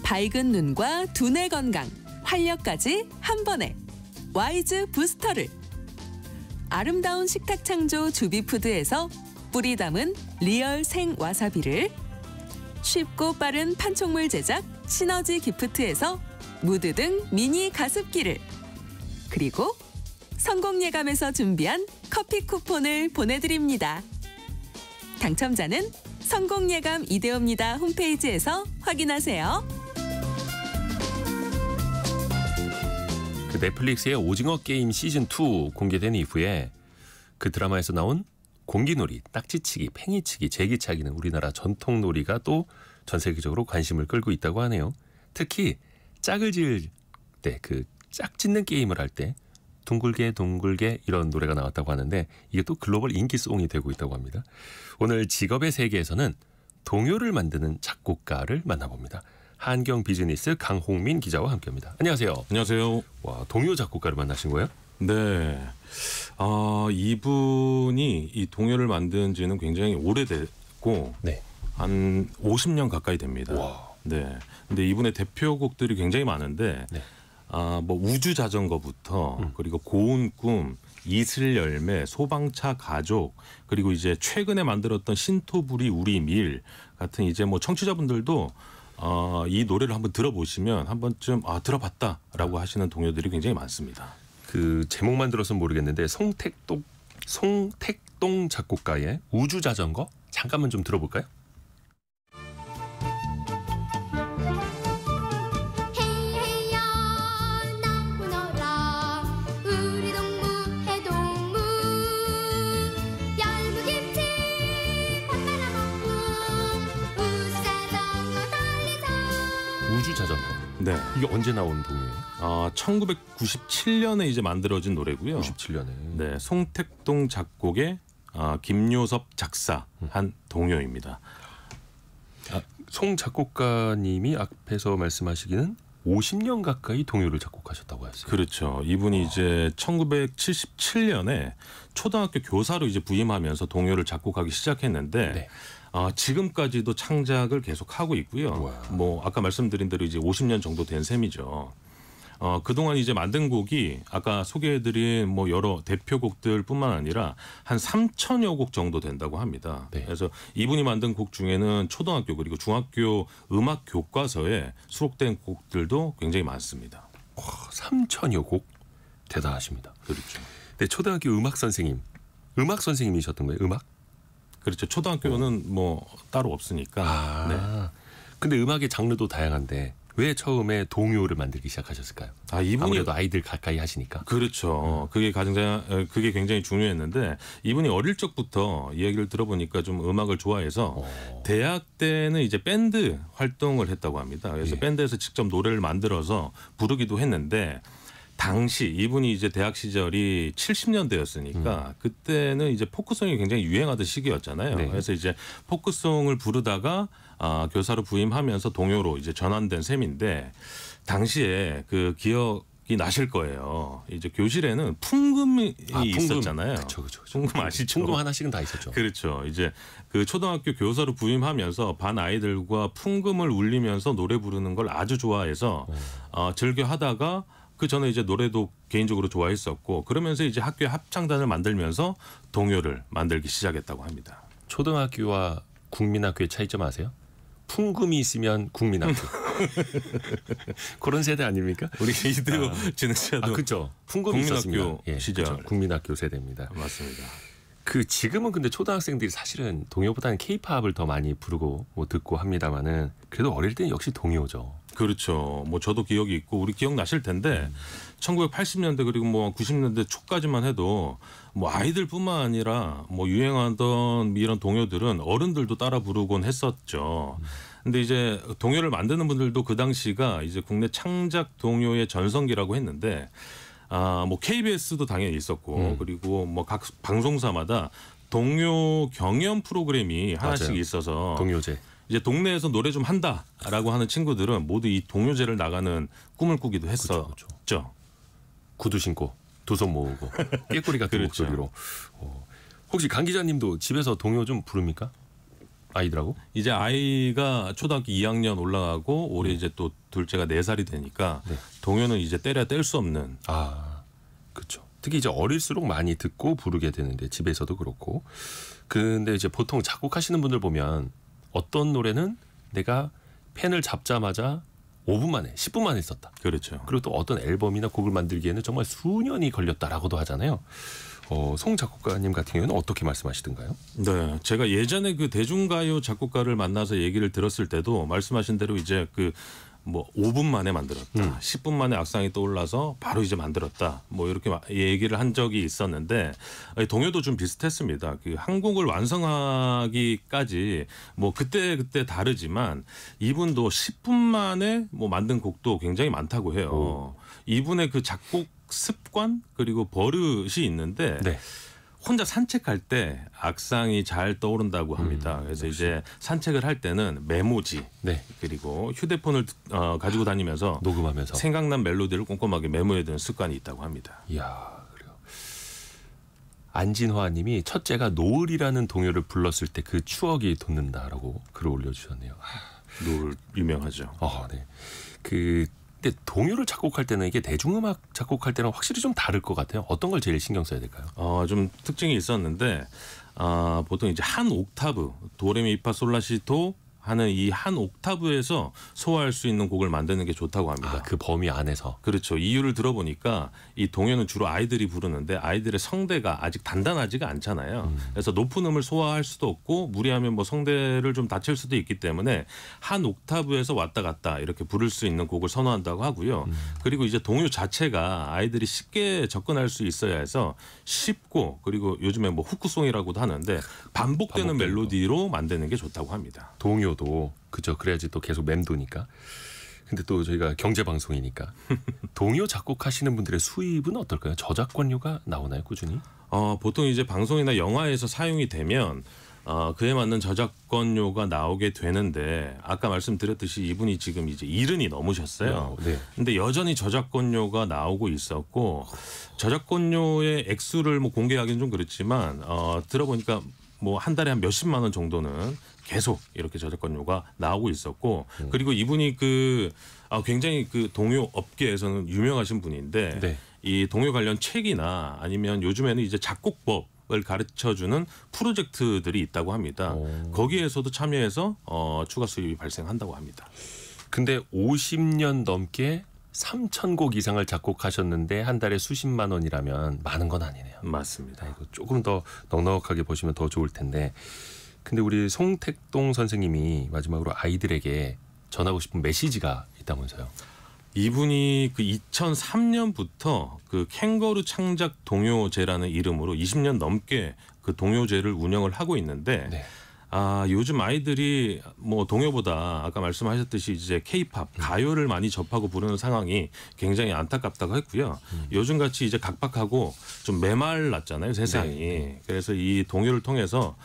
밝은 눈과 두뇌 건강, 활력까지 한 번에 와이즈 부스터를, 아름다운 식탁 창조 주비푸드에서 뿌리 담은 리얼 생 와사비를, 쉽고 빠른 판촉물 제작 시너지 기프트에서 무드 등 미니 가습기를, 그리고 성공예감에서 준비한 커피 쿠폰을 보내드립니다. 당첨자는 성공예감 이대호입니다 홈페이지에서 확인하세요. 그 넷플릭스의 오징어 게임 시즌2 공개된 이후에 그 드라마에서 나온 공기놀이, 딱지치기, 팽이치기, 제기차기는 우리나라 전통놀이가 또 전 세계적으로 관심을 끌고 있다고 하네요. 특히 짝을 지을 때, 그 짝 짓는 게임을 할 때 둥글게 둥글게 이런 노래가 나왔다고 하는데 이게 또 글로벌 인기송이 되고 있다고 합니다. 오늘 직업의 세계에서는 동요를 만드는 작곡가를 만나봅니다. 한경 비즈니스 강홍민 기자와 함께합니다. 안녕하세요. 안녕하세요. 와, 동요 작곡가를 만나신 거예요? 네. 이분이 이 동요를 만든 지는 굉장히 오래됐고 네. 한 50년 가까이 됩니다. 와. 네. 근데 이분의 대표곡들이 굉장히 많은데 네. 뭐 우주 자전거부터 그리고 고운 꿈, 이슬 열매, 소방차 가족, 그리고 이제 최근에 만들었던 신토부리 우리 밀 같은 이제 뭐 청취자분들도 이 노래를 한번 들어보시면 한 번쯤 들어봤다라고 하시는 동요들이 굉장히 많습니다. 그 제목만 들어서는 모르겠는데 송택동 작곡가의 우주 자전거 잠깐만 좀 들어볼까요? 우주 자전거. 네. 이게 언제 나온 동요예요? 1997년에 이제 만들어진 노래고요. 97년에. 네, 송택동 작곡의 김요섭 작사한 동요입니다. 송 작곡가님이 앞에서 말씀하시기는 50년 가까이 동요를 작곡하셨다고 했어요. 그렇죠. 이분이 이제 1977년에 초등학교 교사로 이제 부임하면서 동요를 작곡하기 시작했는데 네. 지금까지도 창작을 계속 하고 있고요. 와. 뭐 아까 말씀드린 대로 이제 50년 정도 된 셈이죠. 그동안 이제 만든 곡이 아까 소개해드린 뭐 여러 대표곡들뿐만 아니라 한 3,000여 곡 정도 된다고 합니다. 네. 그래서 이분이 만든 곡 중에는 초등학교 그리고 중학교 음악 교과서에 수록된 곡들도 굉장히 많습니다. 3,000여 곡 대단하십니다. 그렇죠. 네, 초등학교 음악 선생님이셨던 거예요? 음악? 그렇죠. 초등학교는 뭐 따로 없으니까. 네. 근데 음악의 장르도 다양한데 왜 처음에 동요를 만들기 시작하셨을까요? 이분이 아무래도 아이들 가까이 하시니까. 그렇죠. 그게 굉장히 중요했는데 이분이 어릴 적부터 이야기를 들어보니까 좀 음악을 좋아해서 대학 때는 이제 밴드 활동을 했다고 합니다. 그래서 밴드에서 직접 노래를 만들어서 부르기도 했는데 당시 이분이 이제 대학 시절이 70년대였으니까 그때는 이제 포크송이 굉장히 유행하던 시기였잖아요. 네. 그래서 이제 포크송을 부르다가 교사로 부임하면서 동요로 이제 전환된 셈인데 당시에 그 기억이 나실 거예요. 이제 교실에는 풍금이 있었잖아요. 그렇죠. 풍금 아시죠? 풍금 하나씩은 다 있었죠. 그렇죠. 이제 그 초등학교 교사로 부임하면서 반 아이들과 풍금을 울리면서 노래 부르는 걸 아주 좋아해서 즐겨 하다가 그 전에 이제 노래도 개인적으로 좋아했었고 그러면서 이제 학교에 합창단을 만들면서 동요를 만들기 시작했다고 합니다. 초등학교와 국민학교의 차이점 아세요? 풍금이 있으면 국민학교. 그런 세대 아닙니까? 우리 이대호 진행자도 그렇죠. 풍금이 있었습니다. 시절 그렇죠. 국민학교 세대입니다. 맞습니다. 그 지금은 근데 초등학생들이 사실은 동요보다는 케이팝을 더 많이 부르고 뭐 듣고 합니다만은 그래도 어릴 때는 역시 동요죠. 그렇죠. 뭐 저도 기억이 있고 우리 기억 나실 텐데 1980년대 그리고 뭐 90년대 초까지만 해도 뭐 아이들뿐만 아니라 뭐 유행하던 이런 동요들은 어른들도 따라 부르곤 했었죠. 근데 이제 동요를 만드는 분들도 그 당시가 이제 국내 창작 동요의 전성기라고 했는데 뭐 KBS도 당연히 있었고 그리고 뭐 각 방송사마다 동요 경연 프로그램이 하나씩 맞아요. 있어서 동요제. 이제 동네에서 노래 좀 한다라고 하는 친구들은 모두 이 동요제를 나가는 꿈을 꾸기도 했었죠. 그렇죠. 구두 신고 두 손 모으고 깨꼬리 같은 그렇죠. 목소리로. 혹시 강 기자님도 집에서 동요 좀 부릅니까? 아이들하고? 이제 아이가 초등학교 2학년 올라가고 올해 이제 또 둘째가 4살이 되니까 동요는 이제 때려 뗄 수 없는. 그렇죠. 특히 이제 어릴수록 많이 듣고 부르게 되는데 집에서도 그렇고. 근데 이제 보통 작곡하시는 분들 보면 어떤 노래는 내가 펜을 잡자마자 5분 만에 10분 만에 썼다. 그렇죠. 그리고 또 어떤 앨범이나 곡을 만들기에는 정말 수년이 걸렸다라고도 하잖아요. 송 작곡가님 같은 경우는 어떻게 말씀하시던가요? 네, 제가 예전에 그 대중가요 작곡가를 만나서 얘기를 들었을 때도 말씀하신 대로 이제 그 뭐 5분 만에 만들었다, 10분 만에 악상이 떠올라서 바로 이제 만들었다, 뭐 이렇게 얘기를 한 적이 있었는데 동요도 좀 비슷했습니다. 그 한 곡을 완성하기까지 뭐 그때 다르지만 이분도 10분 만에 뭐 만든 곡도 굉장히 많다고 해요. 이분의 그 작곡 습관 그리고 버릇이 있는데 혼자 산책할 때 악상이 잘 떠오른다고 합니다. 그래서 이제 산책을 할 때는 메모지 그리고 휴대폰을 가지고 다니면서 녹음하면서 생각난 멜로디를 꼼꼼하게 메모해두는 습관이 있다고 합니다. 이야, 그래요. 안진화님이 첫째가 노을이라는 동요를 불렀을 때 그 추억이 돋는다라고 글을 올려주셨네요. 노을 유명하죠. 네. 근데 동요를 작곡할 때는 이게 대중음악 작곡할 때는 확실히 좀 다를 것 같아요. 어떤 걸 제일 신경 써야 될까요? 좀 특징이 있었는데 보통 이제 한 옥타브 도레미파솔라시도 하는 이 한 옥타브에서 소화할 수 있는 곡을 만드는 게 좋다고 합니다. 그 범위 안에서. 그렇죠. 이유를 들어보니까 이 동요는 주로 아이들이 부르는데 아이들의 성대가 아직 단단하지가 않잖아요. 그래서 높은 음을 소화할 수도 없고 무리하면 뭐 성대를 좀 다칠 수도 있기 때문에 한 옥타브에서 왔다 갔다 이렇게 부를 수 있는 곡을 선호한다고 하고요. 그리고 이제 동요 자체가 아이들이 쉽게 접근할 수 있어야 해서 쉽고 그리고 요즘에 뭐 후크송이라고도 하는데 반복되는 멜로디로 만드는 게 좋다고 합니다. 동요도 그죠. 그래야지 또 계속 맴도니까. 근데 또 저희가 경제 방송이니까 동요 작곡하시는 분들의 수입은 어떨까요? 저작권료가 나오나요, 꾸준히? 보통 이제 방송이나 영화에서 사용이 되면 그에 맞는 저작권료가 나오게 되는데 아까 말씀드렸듯이 이분이 지금 이제 70이 넘으셨어요. 근데 여전히 저작권료가 나오고 있었고 저작권료의 액수를 뭐 공개하기는 좀 그렇지만 들어보니까 뭐 한 달에 한 몇십만 원 정도는 계속 이렇게 저작권료가 나오고 있었고 그리고 이분이 굉장히 그 동요 업계에서는 유명하신 분인데 네. 이 동요 관련 책이나 아니면 요즘에는 이제 작곡법을 가르쳐주는 프로젝트들이 있다고 합니다. 거기에서도 참여해서 추가 수입이 발생한다고 합니다. 근데 50년 넘게 3,000곡 이상을 작곡하셨는데 한 달에 수십만 원이라면 많은 건 아니네요. 맞습니다. 이거 조금 더 넉넉하게 보시면 더 좋을 텐데. 근데 우리 송택동 선생님이 마지막으로 아이들에게 전하고 싶은 메시지가 있다면서요. 이분이 그 2003년부터 그 캥거루 창작 동요제라는 이름으로 20년 넘게 그 동요제를 운영을 하고 있는데 네. 요즘 아이들이 뭐 동요보다 아까 말씀하셨듯이 이제 K-팝 가요를 많이 접하고 부르는 상황이 굉장히 안타깝다고 했고요. 요즘같이 이제 각박하고 좀 메말랐잖아요, 세상이. 네. 그래서 이 동요를 통해서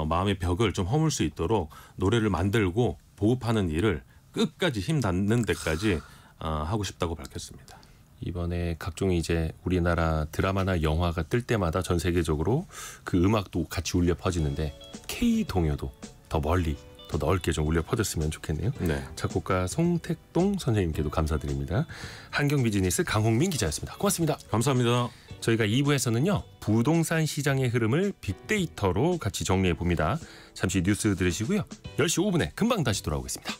마음의 벽을 좀 허물 수 있도록 노래를 만들고 보급하는 일을 끝까지 힘 닿는 데까지 하고 싶다고 밝혔습니다. 이번에 각종 이제 우리나라 드라마나 영화가 뜰 때마다 전 세계적으로 그 음악도 같이 울려 퍼지는데 K 동요도 더 멀리 더 넓게 좀 울려 퍼졌으면 좋겠네요. 네. 작곡가 송택동 선생님께도 감사드립니다. 한경비즈니스 강홍민 기자였습니다. 고맙습니다. 감사합니다. 저희가 2부에서는요. 부동산 시장의 흐름을 빅데이터로 같이 정리해 봅니다. 잠시 뉴스 들으시고요. 10시 5분에 금방 다시 돌아오겠습니다.